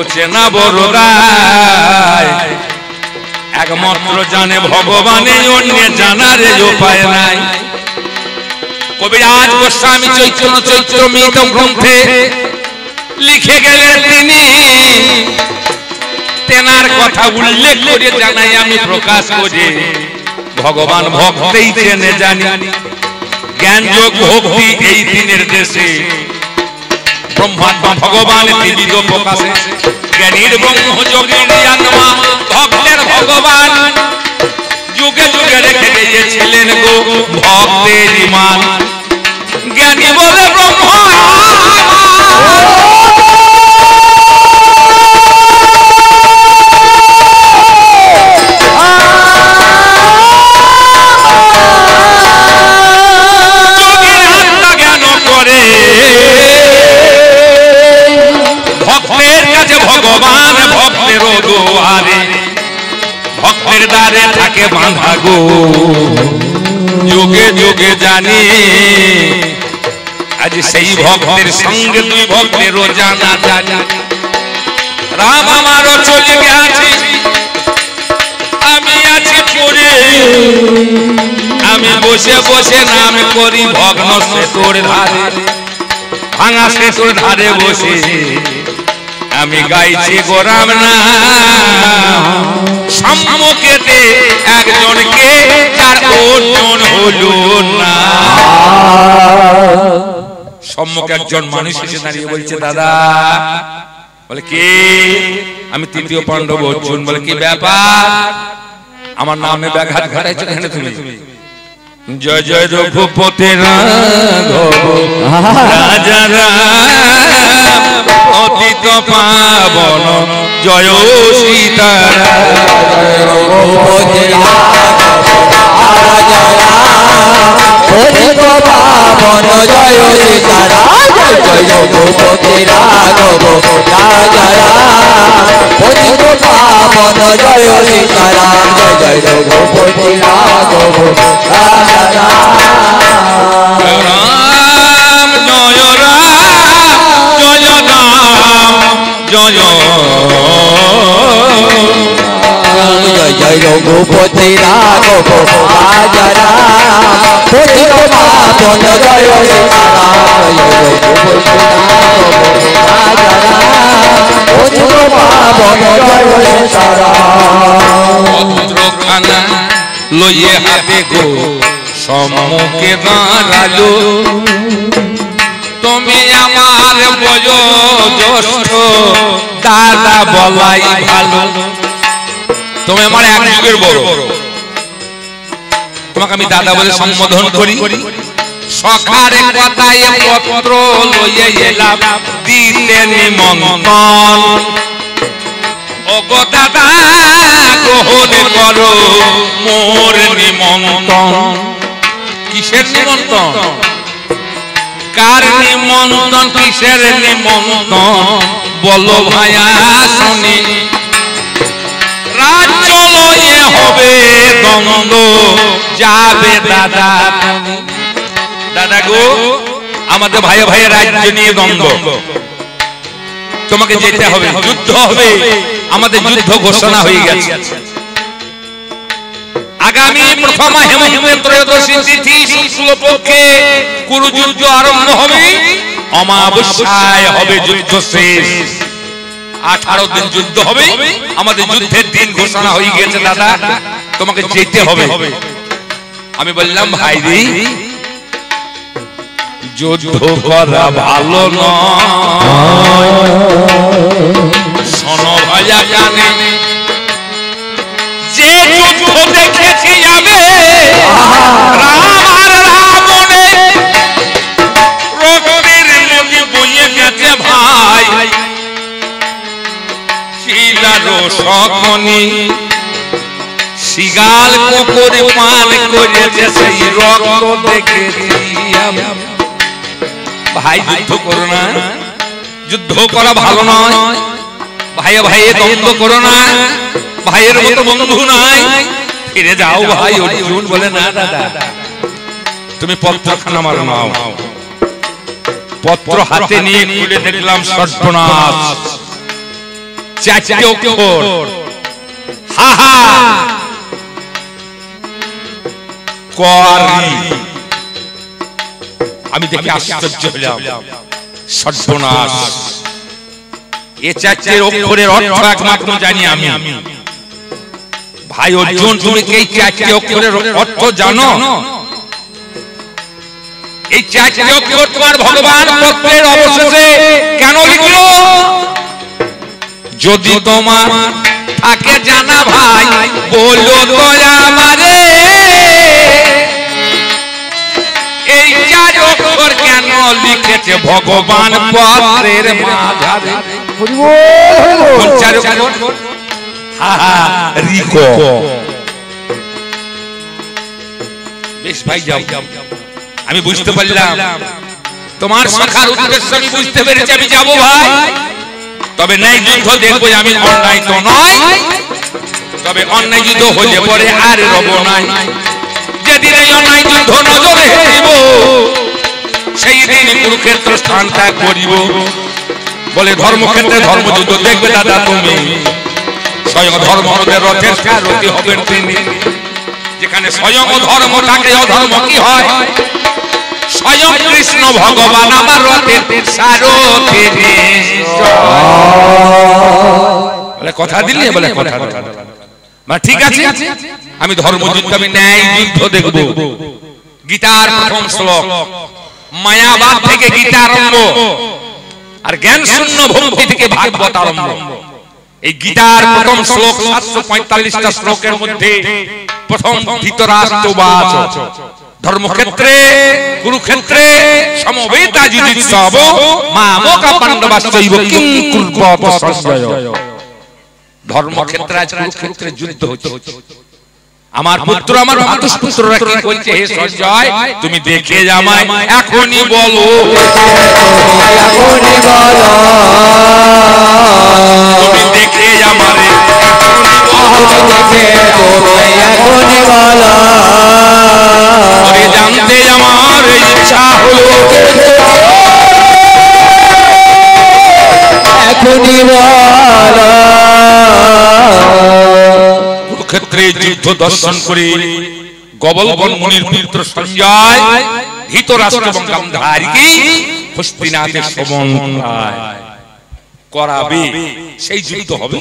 চেনা বড় দায় একমাত্র জানে ভগবানে অন্য জানার উপায় নাই কবিরাজ গোস্বামী চৈতন্য মিত গ্রন্থে লিখে গেলেন তিনি তেনার কথা উল্লেখ করে জানাই আমি প্রকাশ করে ভগবান ভক্তেই চেনে জানি জ্ঞান যোগ ভক্তি এই দিনের দেশে ব্রহ্মাত্মা ভগবান ত্রিবিধ প্রকাশে জ্ঞানীর ব্রহ্ম যোগিনী আত্মা ভক্তের ভগবান যুগে যুগে রেখে দিয়েছিলেন গো ভক্তের ইমান জ্ঞানী বলে ব্রহ্ম ভগবান ভক্তের দুয়ারে ভক্তের দ্বারে থাকে বাঁধা গো যুগে যুগে জানি আজ সেই ভক্তের সঙ্গে দুই ভক্তেরও জানা জানি রাম আমারও চলে গেছে আমি আছি পড়ে আমি বসে বসে নাম করি ভগ্ন সেতুর ধারে ভাঙা সেতুর ধারে বসে আমি গাইছি গোরাম না সম্মুখেতে একজনকে যার ওজন হলো না সম্মুখে একজন মানুষ এসে দাঁড়িয়ে বলছে দাদা বলে কে আমি তৃতীয় পাণ্ডব অর্জুন বলে কি ব্যাপার আমার নামে ব্যাঘাত ঘটাইছো কেন তুমি জয় জয় রঘুপতি রাঘব রাজা রাম অতীত পাবন জয় সীতারাম রঘুপতি রাঘব রাজা রাম অতীত পাবন পাবন জয় সীতারাম জয় জয় রঘুপতি রাঘব রাজা রাম পতিত পাবন জয় সীতারাম জয় জয় রঘুপতি রাঘব রাজা রাম রাম জয় রাম জয় জয় রঘুপতি রাঘব রাজা রাম পতিত পাবন জয় সীতারাম জয় রঘুপতি রাঘব রাজা রাম পতিত পাবন জয় সীতারাম পত্রখানা লইয়ে হাতে গো সম্মুখে দাঁড়ালো তুমি আমার বয়োজ্যেষ্ঠ দাদা বলাই ভালো তুমি আমার এক যুগের বড় তোমাকে আমি দাদা বলে সম্বোধন করি সখার কথায় পত্র লইয়ে এলাম দিতে নিমন্ত্রণ ওগো দাদা গ্রহণ করো মোর নিমন্ত্রণ কিসের নিমন্ত্রণ কার নিমন্ত্রণ কিসের নিমন্ত্রণ বলো ভাইয়া শুনি রাজ্য লয়ে হবে দ্বন্দ্ব যাবে দাদা দাদা গো আমাদের ভাই ভাইয়ের রাজ্য নিয়ে দ্বন্দ্ব তোমাকে যেতে হবে যুদ্ধ হবে আমাদের যুদ্ধ ঘোষণা হয়ে গেছে আগামী প্রথম হেমন্ত ত্রয়োদশী তিথি শুক্লপক্ষে কুরুযুদ্ধ আরম্ভ হবে অমাবস্যায় হবে যুদ্ধ শেষ 18 দিন যুদ্ধ হবে আমাদের যুদ্ধের দিন ঘোষণা হয়ে গেছে দাদা তোমাকে যেতে হবে আমি বললাম ভাই রে যুদ্ধ করা ভালো নয় শোনো ভাইয়া কানে যে যুদ্ধ দেখেছি আমি রাম আর রাবণে রক্তের নদী বইয়ে গেছে ভাই শিলারো সকনি শিগাল কুকুরে পান করেছে সেই রক্ত দেখেছি আমি ভাই যুদ্ধ করো না যুদ্ধ করা ভালো নয় ভাইয়ে ভাইয়ে দ্বন্দ্ব করো না ভাইয়ের মতো বন্ধু নাই ফিরে যাও ভাই অর্জুন বলে না দাদা তুমি পত্রখানা মারো নাও পত্র হাতে নিয়ে খুলে দেখলাম সর্বনাশ 4টি অক্ষর হা হা করি আমি দেখে আশ্চর্য হলাম সর্বনাশ এই 4টি অক্ষরের অর্থ একমাত্র জানি আমি ভাই অর্জুন তুমি কি এই 4টি অক্ষরের অর্থ জানো এই 4টি অক্ষর তোমার ভগবান পত্রের অবশেষে কেন লিখলো যদি তোমার থাকে জানা ভাই বলো দয়া আমারে এই 4 অক্ষর কেন লিখেছে ভগবান পত্রের মাঝারে কোন 4 অক্ষর হা হা রিকো বেশ ভাই যাও আমি বুঝতে পারলাম তোমার শাখার উদ্দেশ্য আমি বুঝতে পেরেছি আমি যাব ভাই তবে ন্যায় যুদ্ধ দেখবো আমি অন্যায় তো নয় তবে অন্যায় যুদ্ধ হলে পরে আর রব নাই যেদিন এই অন্যায় যুদ্ধ নজরে দিব সেই দিন কুরুক্ষেত্র স্থান ত্যাগ করিব বলে ধর্মক্ষেত্রে ধর্মযুদ্ধ দেখবে দাদা তুমি স্বয়ং ধর্মের রথের সারথি হবেন তিনি যেখানে স্বয়ং ধর্ম থাকে অধর্ম কি হয় স্বয়ং কৃষ্ণ ভগবান আমার রথের সারথি বলে কথা দিলে বলে কথা মানে ঠিক আছে আমি ধর্মযুদ্ধ আমি ন্যায় যুদ্ধ দেখব গীতার প্রথম শ্লোক মায়াবাদ থেকে গীতা আরম্ভ আর জ্ঞান শূন্য ভক্তি থেকে ভাগবত আরম্ভ এই গীতার প্রথম শ্লোক 745টা শ্লোকের মধ্যে প্রথম ধৃতরাষ্ট্রবাচ ধর্মক্ষেত্রে কুরুক্ষেত্রে সমবেতা যুধিষ্ঠির মামকা পাণ্ডবাশ্চৈব কিং কুর্বত সঞ্জয় ধর্মক্ষেত্রে আজ কুরুক্ষেত্রে যুদ্ধ হচ্ছে আমার পুত্র আমার ভাতুষপুত্ররা কি বলছে, হে সঞ্জয় তুমি দেখে জামাই এখনই বলো, এখনই বলো, তুমি দেখে জামাই এখনই বলো, জানতে আমার ইচ্ছা হলো, এখনই বলো। কুরুক্ষেত্রে যুদ্ধ দর্শন করে গবলবন মুনির পুত্র সঞ্জয় ধৃতরাষ্ট্র এবং গান্ধারীকে হস্তিনাথের সমন করাবে, সেই যুদ্ধ হবে।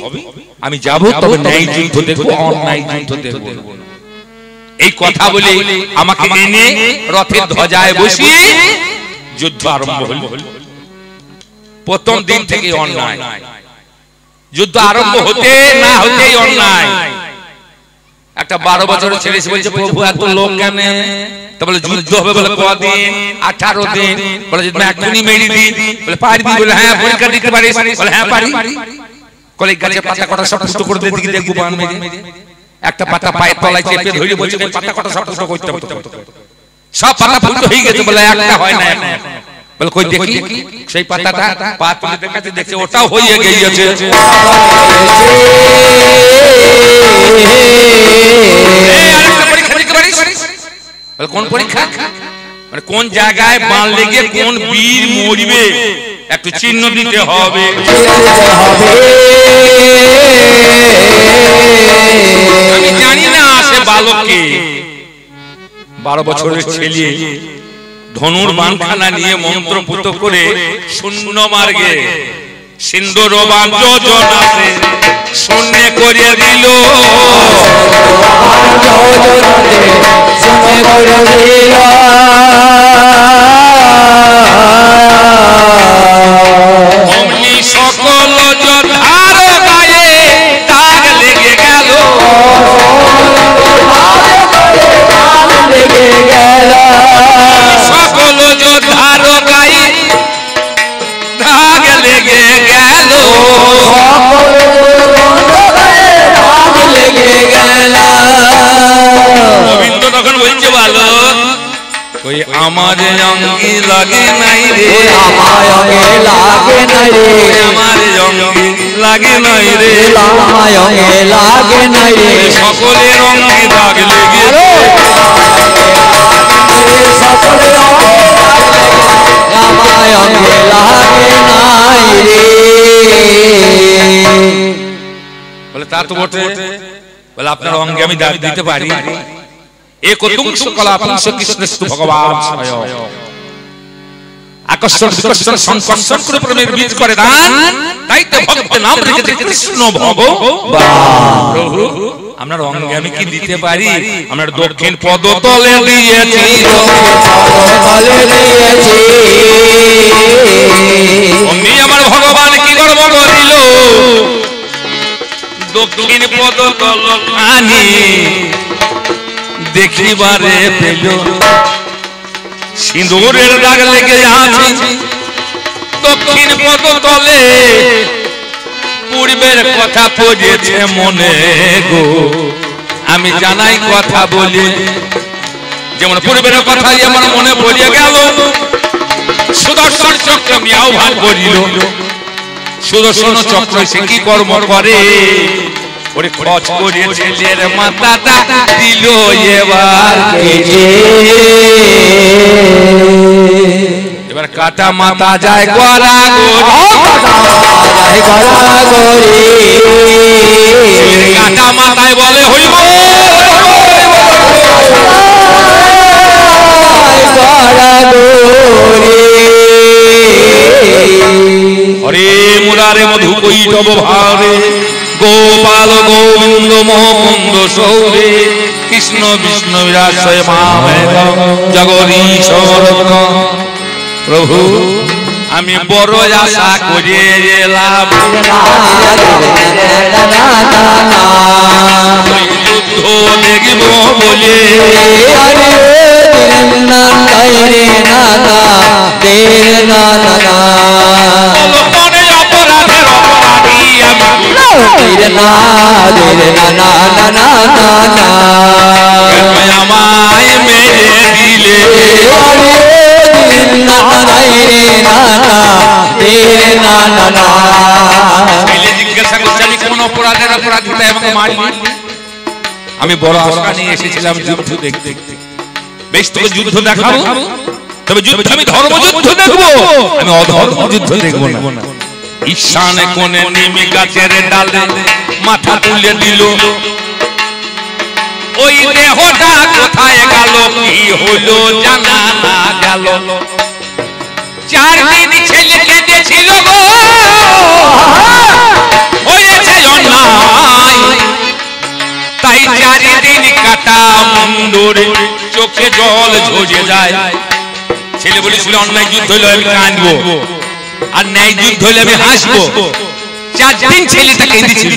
আমি যাব, তবে ন্যায় যুদ্ধ দেখবো, অন্যায় যুদ্ধ দেখবো। এই কথা বলে আমাকে এনে রথের ধ্বজায় বসিয়ে যুদ্ধ আরম্ভ হল। প্রথম দিন থেকে অন্যায়, যুদ্ধ আরম্ভ হতে না হতেই অন্যায়। একটা 12 বছরের ছেলে এসে বলছে, প্রভু এত লোক কেন? তা বলে যুদ্ধ হবে, বলে কদিন? 18 দিন। বলে যদি এখনই মেরে দিই, বলে পারবি? বলে হ্যাঁ। পরীক্ষা দিতে পারিস? বলে হ্যাঁ পারি। কলেজ গাছের পাতা কটা সব ফুটো করে দিকে দেখবো বান মেরে। একটা পাতা পায়ের তলায় চেপে ধরে বলছে পাতা কটা সব ফুটো করতে হবে, সব পাতা ফুটো হয়ে গেছে। বলে একটা হয় না। বলে কই দেখি। সেই পাতাটা পা তুলে দেখাতে দেখছে ওটাও হয়ে গিয়েছে। কোন পরীক্ষা? মানে কোন জায়গায় বান লেগে কোন বীর মরবে একটু চিহ্ন দিতে হবে। আমি জানি না সে বালককে 12 বছরের ছেলে ধনুর বানখানা নিয়ে মন্ত্রপুত করে শূন্য মার্গে সিন্ধুর বান যোজনাতে শূন্য করে দিল। অমনি সকল যোদ্ধার গায়ে দাগ লেগে গেল। সকল যোদ্ধার গায়ে দাগ লেগে গেল। গোবিন্দ তখন বলছে বালক, ওই আমার অঙ্গি লাগে নাই রে, আমার অঙ্গে লাগে নাই রে, আমার অঙ্গি লাগে নাই রে, আমার অঙ্গে লাগে নাই রে, সকলের অঙ্গে দাগ লেগে সকলের আমার অঙ্গে লাগে নাই রে। বলে তা তো বটে। বলে আপনার অঙ্গে আমি দাগ দিতে পারি। এক তুংশ কলা পুংশ কৃষ্ণস্তু ভগবান স্বয়ং। আকর্ষণ বিকর্ষণ সংকর্ষণ করে প্রেমের বীজ করে দান, তাই তো ভক্তের নাম রেখেছে কৃষ্ণ ভগবান। প্রভু আপনার অঙ্গে আমি কি দিতে পারি? আপনার দক্ষিণ পদতলে দিয়েছি, অমনি আমার ভগবান কি কর্ম করিল, দক্ষিণ পদতল খানি দেখিবারে পেল সিঁদুরের দাগ লেগে আছে দক্ষিণ পদতলে। পূর্বের কথা পড়েছে মনে গো, আমি জানাই কথা বলি। যেমন পূর্বের কথাই আমার মনে পড়িয়া গেল। সুদর্শন চক্র মিয়াও ভাগ করিল। সুদর্শন চক্র সে কি কর্ম করে? ওরে খচ করে ছেলের মাথাটা দিল এবার কেটে। এবার কাটা মাথা যায় গড়া গড়ি, কাটা মাথায় বলে হইব হরে মুরারে মধু কৈটব ভারে, গোপাল গোবিন্দ মুকুন্দ সৌরে, কৃষ্ণ বিষ্ণু বিরাজয় মামেঘ জগদীশ রত্ন। প্রভু আমি বড় আশা করে এলাম, যুদ্ধ দেখব বলে। অপরাধের অপরাধী আমি, আমায় মেরে দিলে জিজ্ঞাসা করছে আমি কোন অপরাধের অপরাধী তাই আমাকে মারলি? আমি বড় আশা নিয়ে এসেছিলাম যুদ্ধ দেখতে। বেশ তোকে যুদ্ধ দেখাবো, তবে যুদ্ধ আমি ধর্মযুদ্ধ দেখবো, আমি অধর্ম যুদ্ধ দেখবো না। ঈশানে কোণে নিম গাছের ডালে মাথা তুলে দিল, ওই দেহটা কোথায় গেল কি হলো জানা না গেল। 4 দিন ছেলে কেঁদেছিল গো, হয়েছে অন্যায়, তাই 4 দিন কাটা মুন্ডরে চোখে জল ঝরে যায়। ছেলে বলেছিল অন্যায় যুদ্ধ হলে আমি কাঁদবো, আর ন্যায় যুদ্ধ হলে আমি হাসবো। 4 দিন ছেলেটা কেঁদেছিল।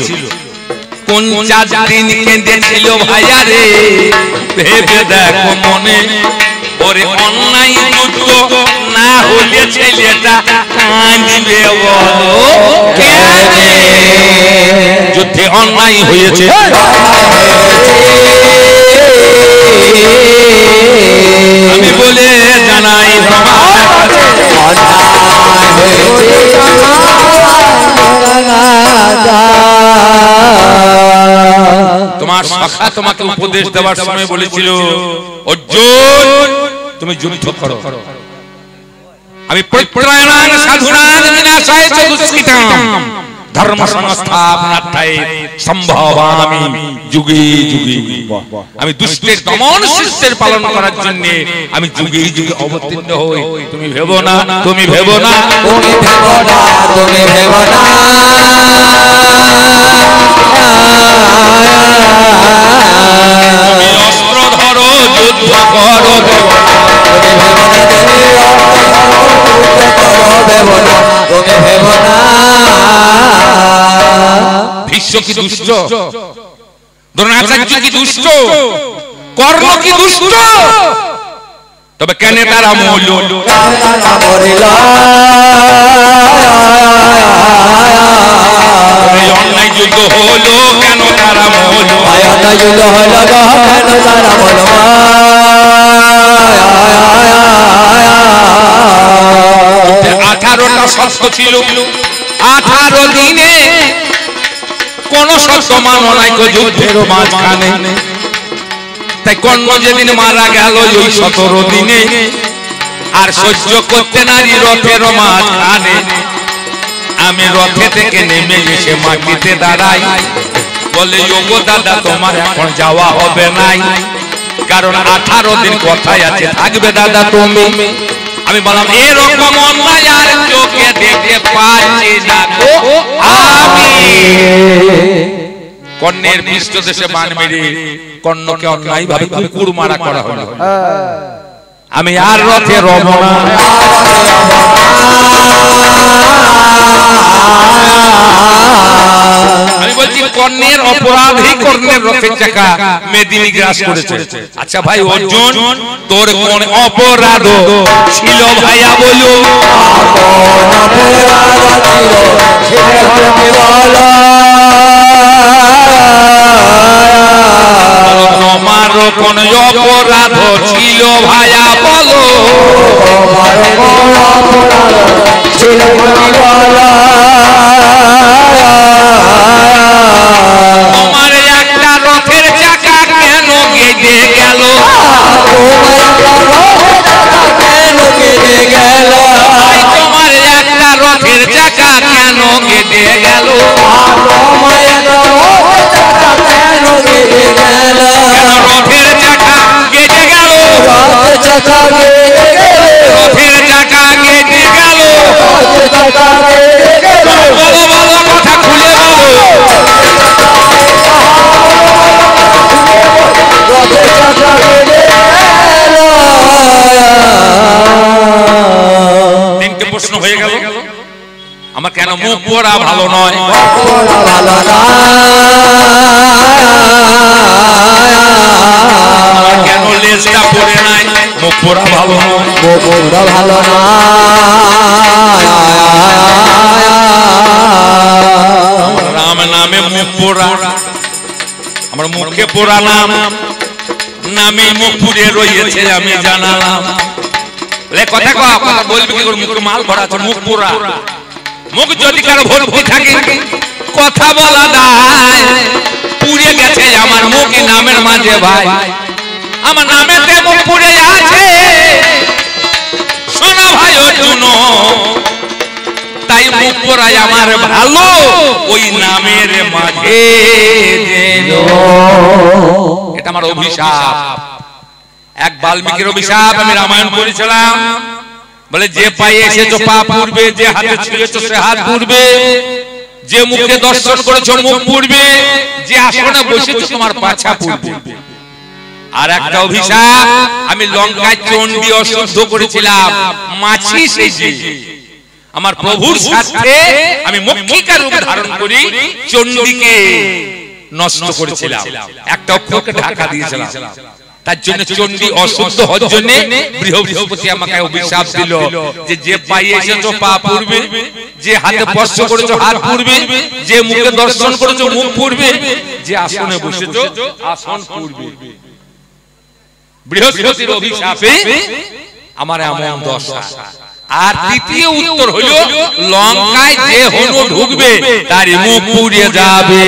কোন 4 দিন কেঁদেছিল ভাইয়া রে, ভেবে দেখো মনে, ওরে অন্যায় যুদ্ধ না হলে ছেলেটা কাঁদবে বলো কেনে? যুদ্ধে অন্যায় হয়েছে, আমি বলে জানাই তোমার শাখা তোমাকে উপদেশ দেওয়ার সময় বলেছিল অর্জুন তুমি যুদ্ধ করো। আমি প্রত্যয়নাং সাধুনাং বিনাশায় চ দুষ্কৃতাম ধর্ম সংস্থাপনার্থায় সম্ভবামি যুগে যুগে। আমি দুষ্টের দমন শিষ্টের পালন করার জন্য আমি যুগে যুগে অবতীর্ণ হই। তুমি ভেবো না, তুমি ভেবো না, তুমি ভেবো না, তুমি ভেবো না। তুমি অস্ত্র ধরো, যুদ্ধ করো, ভীষ্ম কি দুষ্ট? দ্রোণাচার্য কি দুষ্ট? কর্ণ কি দুষ্ট? তবে কেন তারা মরল? অন্যায় যুদ্ধ হলো কেন তারা মরল? অন্যায় যুদ্ধ হলো কেন তারা মরল? 18টা শস্ত্র ছিল, 18 দিনে কোন শস্ত্র মানো নাই যুদ্ধের মাঝখানে। তাই কর্ণ যেদিন মারা গেল ওই 17 দিনে, আর সহ্য করতে নারী রথের মাঝখানে। আমি রথে থেকে নেমে এসে মাটিতে দাঁড়াই, বলে ওগো দাদা তোমার এখন যাওয়া হবে নাই, কারণ 18 দিন কথাই আছে থাকবে দাদা তুমি। আমি বললাম এরকম অন্যায় আর চোখে দেখতে পাচ্ছি না গো আমি। কর্ণের পৃষ্ঠদেশে বাণ মেরে কর্ণকে অন্যায় ভাবে কুকুর মারা করা হলো। আমি আর রথে রব না। আমি বলছি কর্ণের অপরাধী, কর্ণের রথের চাকা মেদিনী গ্রাস করেছে। আচ্ছা ভাই অর্জুন, তোর কোন অপরাধ ছিল ভাইয়া বলো? তোমার কোন অপরাধ ছিল ভাইয়া বলো? তোমার একটা রথের চাকা কেন গেজে গেল? তোমার একটা রথের চাকা কেন গেজে গেল? রথের চাকা গেজে গেল, রথের চাকা গেজে গেল। বলো বলো, কথা খুলে বলো। তিনটে প্রশ্ন হয়ে গেল। আমার কেন মুখ পড়া ভালো নয়? কেন লেজটা পড়ে নাই? মুখ পড়া ভালো নয়, মুখ পড়া ভালো নয়। রাম নামে মুখ পোড়া, আমার মুখে পোড়া নাম নামে মুখ পুড়ে রয়েছে আমি জানালাম। কথা কথা বলবি কি করে? মুখে মাল ভরা আছে, মুখ পুরা। মুখ যদি কারো ভর্তি থাকে কথা বলা যায়। পুড়ে গেছে আমার মুখ নামের মাঝে ভাই, আমার নামেতে মুখ পুড়ে আছে। শোনা ভাই অর্জুন, তাই মুখ পোড়াই আমার ভালো ওই নামের মাঝে। এটা আমার অভিশাপ, এক বাল্মীকির অভিশাপ। আমি রামায়ণ পড়েছিলাম, বলে যে পায়ে এসেছো পা পুড়বে, যে হাতে ছুঁয়েছো সে হাত পুড়বে, যে মুখে দর্শন করেছো মুখ পুড়বে, যে আসনে বসেছো তোমার পাছা পুড়বে। আর একটা অভিশাপ, আমি লঙ্কায় চণ্ডী অশুদ্ধ করেছিলাম মাছি সেজে। আমার প্রভুর সাথে আমি মক্ষিকা রূপ ধারণ করি চণ্ডীকে নষ্ট করেছিলাম, একটা অক্ষরকে ঢাকা দিয়েছিলাম। তার জন্য চণ্ডী অশুদ্ধ হওয়ার জন্য বৃহস্পতি আমাকে অভিশাপ দিল যে যে পায়ে এসেছো পা পুড়বে, যে হাতে স্পর্শ করেছো হাত পুড়বে, যে মুখে দর্শন করেছো মুখ পুড়বে, যে আসনে বসেছো আসন পুড়বে। বৃহস্পতির অভিশাপে আমার এমন দশা। আর তৃতীয় উত্তর হলো লঙ্কায় যে হনু ঢুকবে তার মুখ পুড়ে যাবে।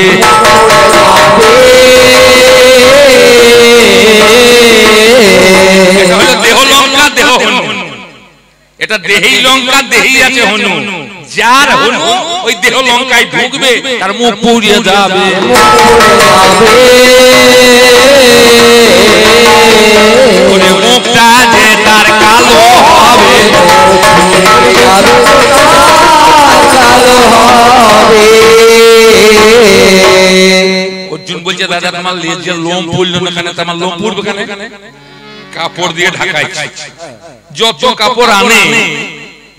দেহ লঙ্কা দেহ হনু, এটা দেহেই লঙ্কা দেহেই আছে হনু। যার হনু ওই দেহ লঙ্কায় ঢুকবে তার মুখ পুড়ে যাবে। মুখটা যে তার কালো হবে, অর্জুন বলছে দাদা তোমার লেজে লোম পড়লো না কেন? তোমার লোম পড়বে কেন? কাপড় দিয়ে ঢাকাই। যত কাপড় আনে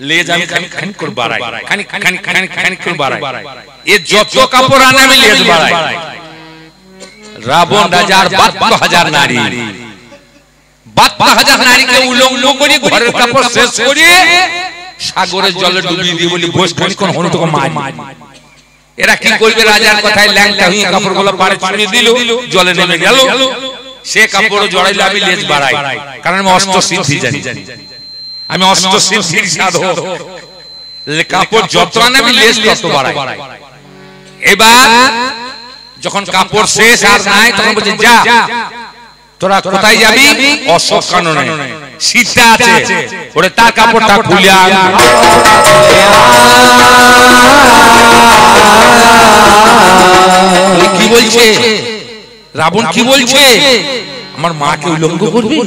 লেজ আমি খানিক করে বাড়াই, খানিক করে বাড়াই। এ যত কাপড় আনে আমি লেজ বাড়াই। রাবণ রাজার ৭২,০০০ নারী, ৭২,০০০ নারীকে উলঙ্গ করে ঘরের কাপড় শেষ করে সাগরের জলে ডুবিয়ে দিয়ে বলি বস খানিকক্ষণ হনু তোকে মার। এরা কি করবে? রাজার কথায় ল্যাংটা হয়ে কাপড়গুলো পাড়ে ছড়িয়ে দিল, জলে নেমে গেল। সে কাপড় জড়াইলে আমি লেজ বাড়াই, কারণ আমি অষ্ট সিদ্ধি জানি, আমি অষ্ট সিদ্ধির সাধক। কাপড় যত আনে আমি লেজ তত বাড়াই। এবার যখন কাপড় শেষ আর নাই তখন বলছে যা তোরা কোথায় যাবি? অশোক কাননে সীতা আছে, ওরে তার কাপড়টা খুলে আন। কি বলছে রাবণ? কি বলছে? আমার মাকে উলঙ্গ করবি?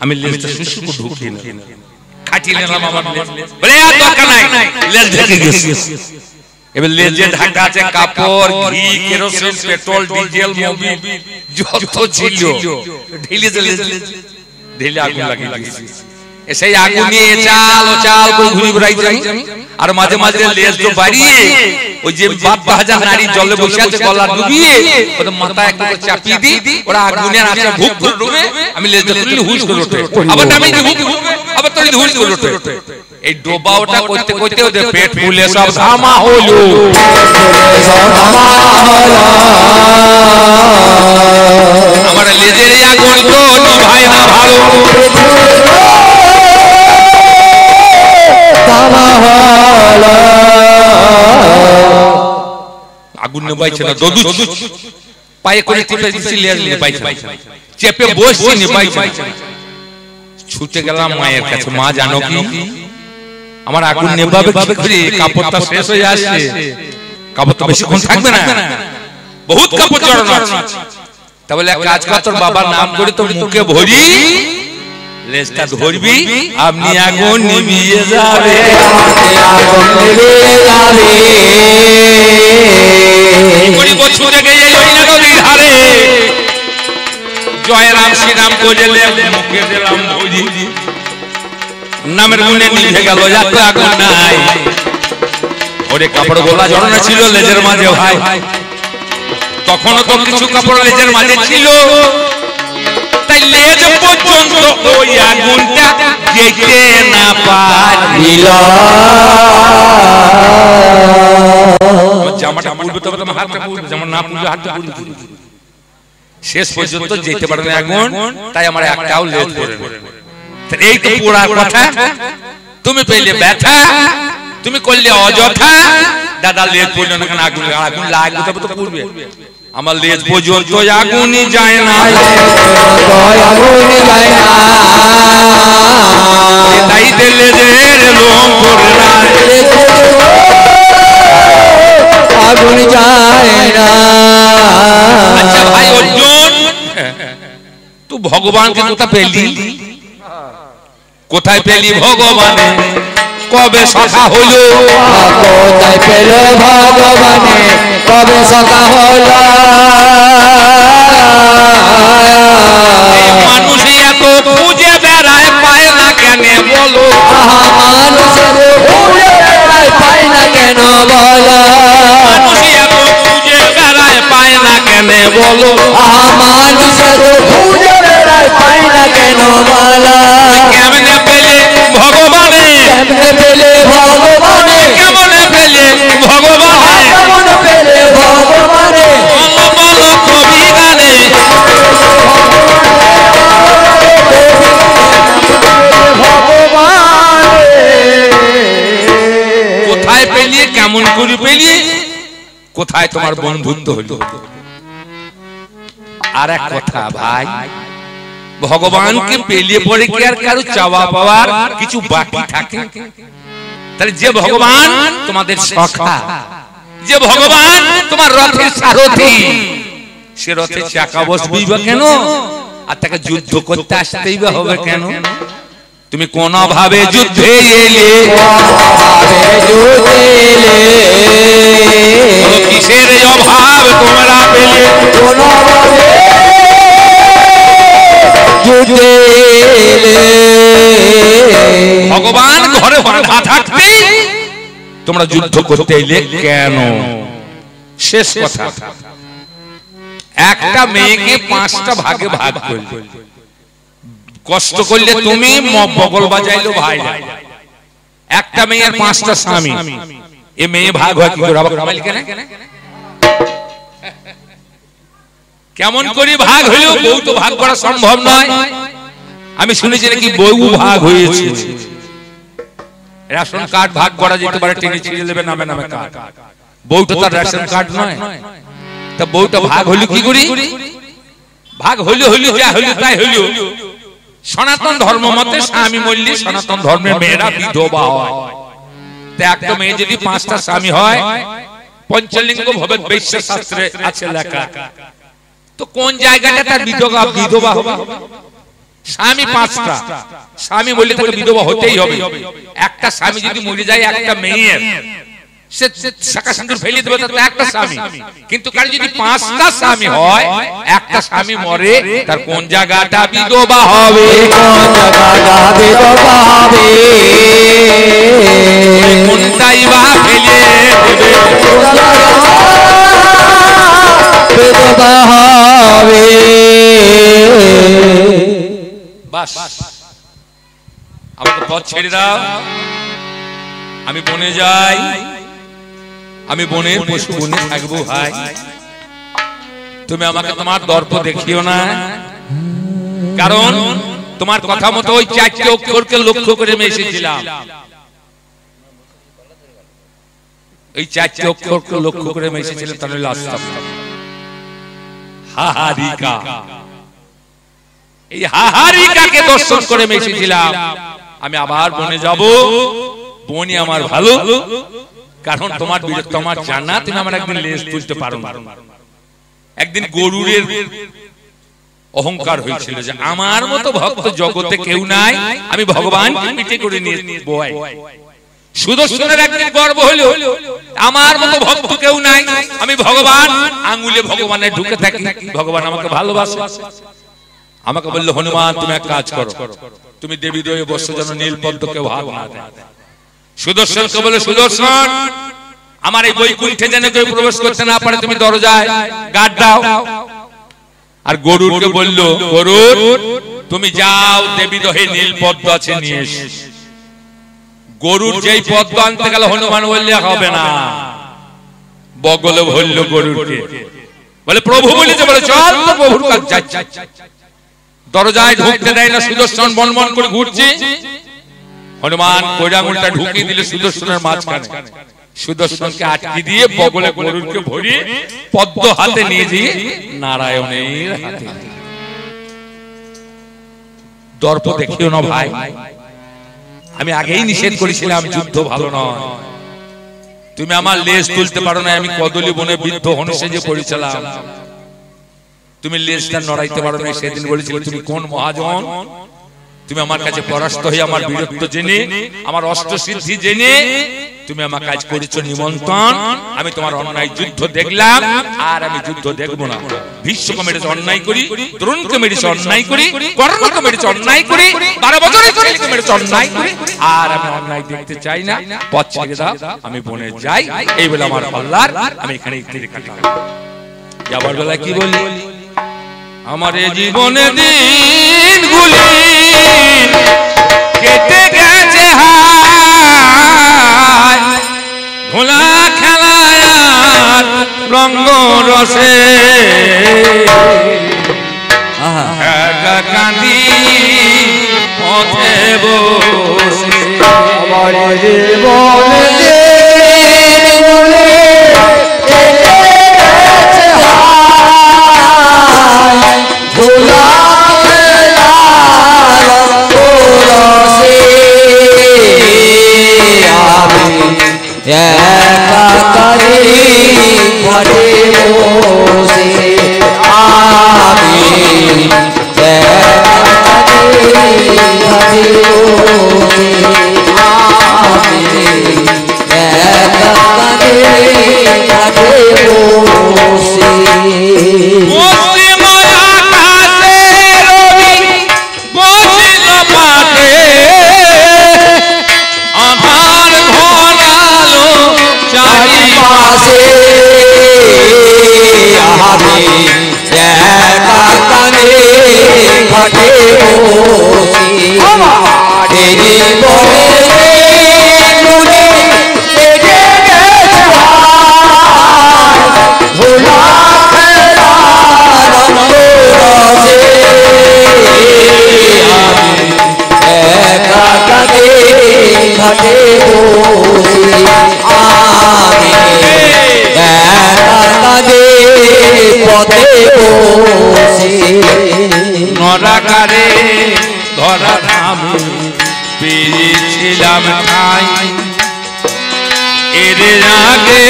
আমি লেজটা সুসুকু ঢুকিয়ে খাটিয়ে নিলাম আমার লেজ। বলে আর দরকার নাই, লেজ ঢেকে গেছে। এবার লেজে ঢাকা আছে কাপড়, ঘি, কেরোসিন, পেট্রোল, ডিজেল, মোবিল যত ছিল ঢেলে আগুন লাগিয়ে দিয়েছে। সেই আগুন নিয়ে চাল ও চাল করে ঘুরে বেড়াইছে। আর মাঝে মাঝে লেজ তো বাড়িয়ে ওই যে ৭২,০০০ নারী জলে বসে আছে গলা ডুবিয়ে ওদের মাথা একটু করে চাপিয়ে দিই, ওরা আগুনের আঁচে ভুক করে ডুবে। আমি লেজটা তুলি হুশ করে ওঠে, আবার নামি আবার তুলি হুশ করে ওঠে। এই ডোবা ওটা করতে করতে ওদের পেট ফুলে সব ধামা হলো। আমার লেজের আগুন তো ভাই না ভালো, আগুন নেবাইছে না, দদু পায়ে করে চেপে দিচ্ছি, লেজ নেবাইছে, চেপে বসছি নেবাইছে। ছুটে গেলাম মায়ের কাছে, মা জানো কি আমার আগুন নেবাবে কি করে? কাপড়টা শেষ হয়ে আসছে, কাপড় তো বেশিক্ষণ থাকবে না, বহুত কাপড় জড়ানো আছে। তাহলে এক কাজ কর, তোর বাবার নাম করে তোর মুখে ভরি, লেজটা ধরবি, আপনি আগুন নিভিয়ে যাবে। জয় রাম শ্রীরাম করে মুখে দিলাম ভরি, নামের গুণে নিভে গেল, এত আগুন নাই। ওরে কাপড় গোলা জড়ানো ছিল লেজের মাঝে ভাই, তখনও তো কিছু কাপড় লেজের মাঝে ছিল, তাই লেজ পর্যন্ত ওই আগুনটা যেতে না পারিল। জামাটা পুড়বে তবে তোমার হাতটা পুড়বে, যেমন না পুড়বে হাতটা পুড়বে। শেষ পর্যন্ত যেতে পারে না আগুন, তাই আমার একটাও লেজ পড়ে না। এই তো পুরা কথা। তুমি পেলে ব্যথা, তুমি করলে অযথা। দাদা লেজ পড়লো না কেন? আগুন আগুন লাগবে তবে তো পড়বে। আমার লেজ পর্যন্ত আগুনই যায় না, তাই লেজের লোম পড়ে না, আগুন যায় না। আচ্ছা ভাই অর্জুন, তুই ভগবানকে কোথায় পেলি? কোথায় পেলি ভগবানে? কবে সখা হলো? কোথায় পেল ভগবানে? কবে সখা হলো? মানুষ এত খুঁজে বেড়ায় পায় না কেন বলো? মানুষ খুঁজে বেড়ায় পায় না কেন বলো? মানুষ এত খুঁজে বেড়ায় পায় না কেন বলো? মানুষ খুঁজে বেড়ায় পায় না কেন বলো? কেমনে পেলে ভগবানে? কেমনে পেলে ভগবানে? কেমনে পেলে ভগবানে? কেমনে পেলে ভগবানে? বলো বলো কবি গানে। কোথায় পেলিয়ে? কেমন করে পেলিয়ে? কোথায় তোমার বন্ধুত্ব হলো? আর এক কথা ভাই, ভগবানকে পেলিয়ে পড়ে কি আর কারো চাওয়া পাওয়ার কিছু বাকি থাকে? তাহলে যে ভগবান তোমাদের সখা, যে ভগবান তোমার রথের সারথি, সে রথের চাকা বসবেই বা কেন? আর তাকে যুদ্ধ করতে আসতেই বা হবে কেন? তুমি কোন ভাবে যুদ্ধে এলে? কিসের অভাব তোমরা পেলে? ভগবান ঘরে বাঁধা থাকতে তোমরা যুদ্ধ করতে এলে কেন? শেষ কথা, একটা মেয়েকে 5টা ভাগে ভাগ করলে, কষ্ট করলে তুমি, বগল বাজাইলো ভাই। একটা মেয়ের 5টা স্বামী, এ মেয়ে ভাগ হয় কি করে? কেমন করে ভাগ হইল? বউ তো ভাগ করা সম্ভব নয়। আমি শুনেছি নাকি বউ ভাগ হয়েছে। রেশন কার্ড ভাগ করা যেতে পারে, টেনে ছিঁড়ে দেবে নামে নামে কার্ড। বউটা তার রেশন কার্ড নয়, তা বউটা ভাগ হইল কি করি? ভাগ হইল হইল, যা হইল তাই হইল। সনাতন ধর্ম মতে স্বামী মরলে সনাতন ধর্মের মেয়েরা বিধবা হয়। তা একটা মেয়ে যদি 5টা স্বামী হয়, পঞ্চলিঙ্গ ভবেৎ বৈশ্য শাস্ত্রে আছে লেখা, তো কোন জায়গাটা তার বিধবা হবে? স্বামী 5টা, স্বামী বললে তাকে বিধবা হতেই হবে। একটা স্বামী যদি মরে যায় একটা মেয়ের, সে শাখা সিঁদুর ফেলে দেবে, তার একটা স্বামী। কিন্তু কার যদি 5টা স্বামী হয়, একটা স্বামী মরে, তার কোন জায়গাটা বিধবা হবে? কোনটাই বা ফেলে দেবে? বাস, আমাকে পথ ছেড়ে দাও, আমি বনে যাই, আমি বনের পশু বনে থাকবো ভাই। তুমি আমাকে তোমার দর্প দেখিও না, কারণ তোমার কথা মতো ওই 4টে অক্ষরকে লক্ষ্য করে আমি এসেছিলাম। এই 4টে অক্ষরকে লক্ষ্য করে আমি এসেছিলাম, তাহলে হাহারিকা। এই হাহারিকাকে দর্শন করে আমি এসেছিলাম। আমি আবার বনে যাব, বনে আমার ভালো, কারণ তোমার বিরক্ত আমার জানা, তুমি আমার একদিন লেজ তুলতে পারো না। একদিন গরুরের অহংকার হয়েছিল যে আমার মতো ভক্ত জগতে কেউ নাই, আমি ভগবানকে পিঠে করে নিয়ে বই। সুদর্শনের একদিন গর্ব হলো, আমার মতো ভক্ত কেউ নাই, আমি ভগবান আঙ্গুলে ভগবানে ঢুকে থাকি, ভগবান আমাকে ভালোবাসে। আমাকে বললো, হনুমান তুমি এক কাজ করো, তুমি দেবী দয়ে বসো, যেন নীলপদ্মকে ভাগ না দেয়। সুদর্শনকে বলে, সুদর্শন আমার এই বৈকুণ্ঠে যেন কেউ প্রবেশ করতে না পারে, তুমি দরজায় গার্ড দাও। আর গরুরকে বললো, গরুর তুমি যাও, দেবী দহে নীলপদ্ম আছে নিয়ে এসো। গরুর যেই পদ্ম আনতে গেল, হনুমান বললে হবে না, বগলে বললো গরুরকে, বলে প্রভু বলেছে, বলে চল তো প্রভুর কাছে যাচ্ছি। দরজায় ঢুকতে দেয় না, সুদর্শন বনবন করে ঘুরছে। হনুমান কইরাঙ্গুলটা ঢুকিয়ে দিলে সুদর্শনের মাঝখানে। সুদর্শনকে আটকে দিয়ে বগলে গরুরকে ভরিয়ে পদ্ম হাতে নিয়ে দিয়ে নারায়ণের হাতে। দর্প দেখিও না ভাই, আমি আগেই নিষেধ করেছিলাম যুদ্ধ ভালো নয়। তুমি আমার লেজ তুলতে পারো না, আমি কদলি বনে বৃদ্ধ হনুসে যে পড়েছিলাম, তুমি লেজটা নড়াইতে পারো না। সেদিন বলেছিল তুমি কোন মহাজন, তুমি আমার কাছে পরাস্ত হয়ে আমার বীরত্ব জেনে, আমার অস্ত্র সিদ্ধি জেনে তুমি আমার কাজ করেছো নিমন্ত্রণ। আমি তোমার অন্যায় যুদ্ধ দেখলাম, আর আমি যুদ্ধ দেখবো না। ভীষ্মকে মেরেছে অন্যায় করি, দ্রোণকে মেরেছে অন্যায় করি, কর্ণকে মেরেছে অন্যায় করি, 12 বছরের ছেলেকে মেরেছে অন্যায় করি, আর আমি অন্যায় দেখতে চাই না। পথ ছেড়ে দাও, আমি বনে যাই। এই বলে আমার পাল্লার আমি এখানে তীর কাটলাম। যাবার বেলা কি বলি, আমার জীবনে দিনগুলি কেটে গেছে হায়, ভোলা খেলায় রঙ্গ রসে একা কাঁদি পথে বসে। আমার জীবনে দিনগুলি কেটে গেছে হায়, ভোলা একা কাঁদি ঘাটে বসে, আমি একা কাঁদি ঘাটে বসে, আমি একা কাঁদি ঘাটে বসে। চারিপাশে আমি একা কাঁদি ঘাটে বসে, এই জীবনে দিনগুলি কেটে গেছে হায়, ভোলা খেলার রঙ্গ রসে, আমি একা কাঁদি ঘাটে বসে, আমি একা কাঁদি পথে বসে। নরাকারে ধরা আমি পেয়েছিলাম ঠাই, এর আগে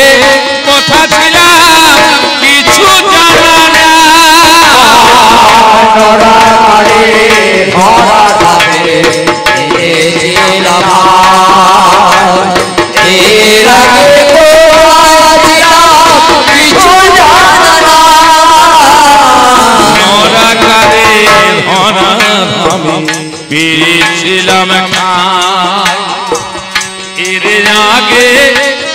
কথা ছিলাম কিছু জানা না। নরাকারে ধরা খাবে পেয়েছিলাম ভাই, এর আগে কিছু জানা না। নরাকারে ধরা আমি পেয়েছিলাম ঠাই, এর আগে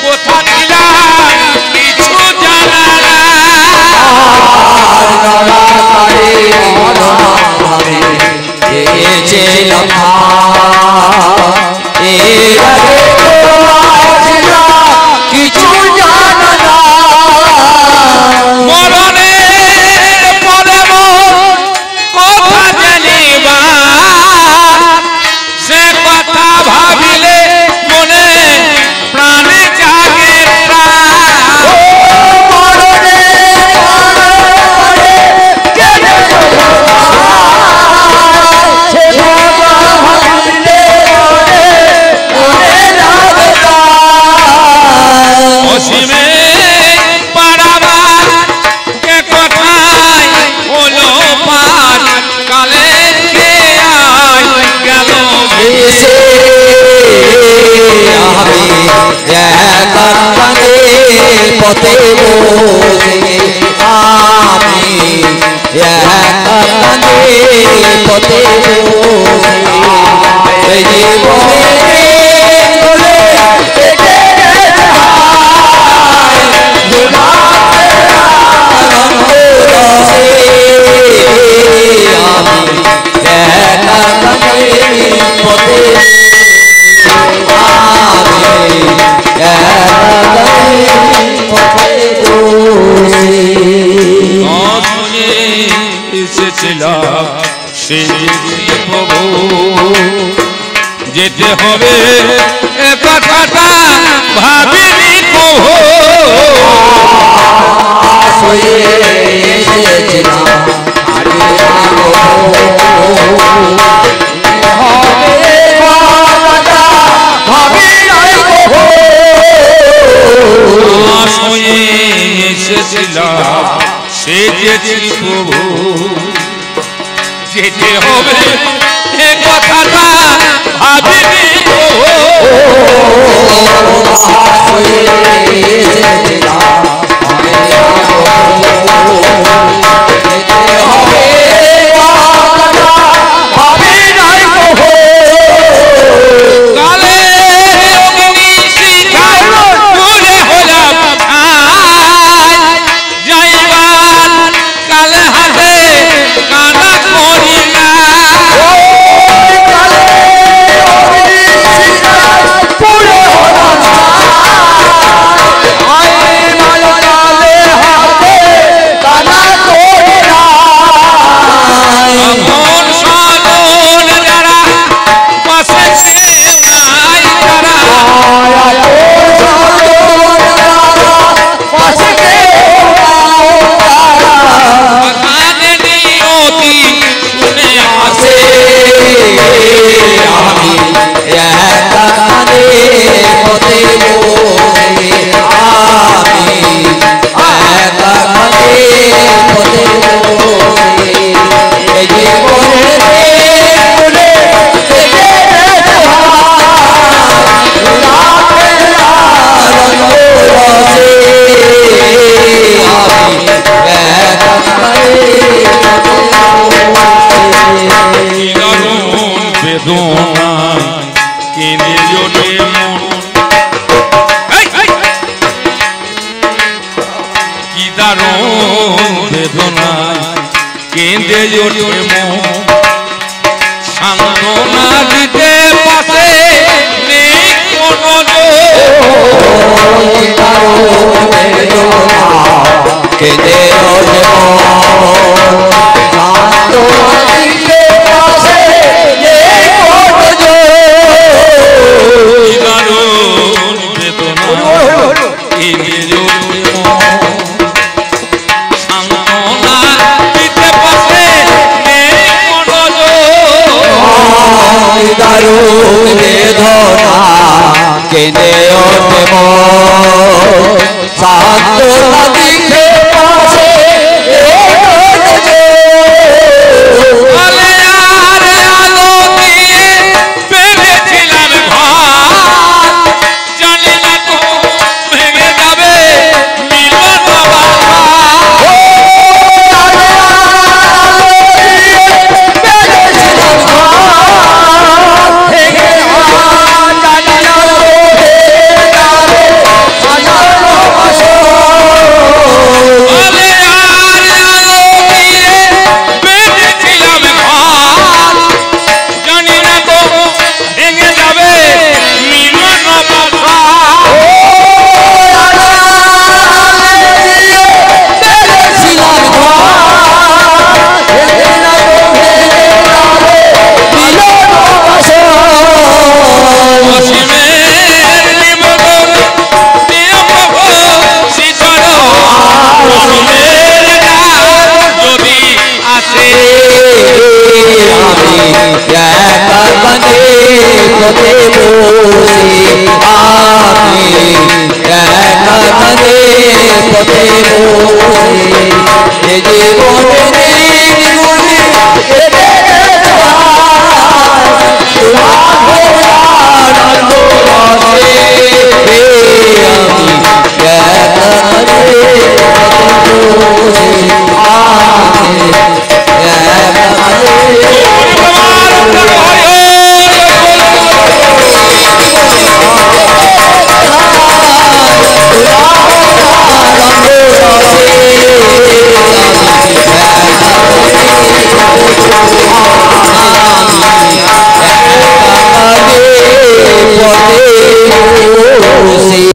কথা ছিলাম কিছু জানা না। নরাকারে ধরা খাবে পেয়েছিলাম ভাই, এর আগে কিছু জানা না। মরণের পরে কথা জানিবা, সে কথা ভাবিলে মনে প্রাণে জাগে প্রাণ। অসীমে পারাবার কে কথায় হলো পার, কালে কে আয় গেল এসে আমি একা কাঁদি পথে বসে, আমি একা কাঁদি পথে বসে, এই জীবনে দিনগুলি কেটে গেছে হায়, ভোলা রঙ্গ রসে, আমি একা কাঁদি পথে আমি একা কাঁদি পথে বসে। যেতে হবে এ কথাটা ভাবিনি কহো শুয়ে এসেছিলাম আরে শুয়ে এসেছিলাম সেজেছি প্রভু যেতে হবে এ কথাটা ভাবিনি কহো কেঁদে ওঠে মন সান্ত্বনা দিতে পাশে নেই কোনো কেঁদে ওঠে দারুণ বেদনা কেঁদে ওঠে মন সান্ত্বনা দিতে পাশে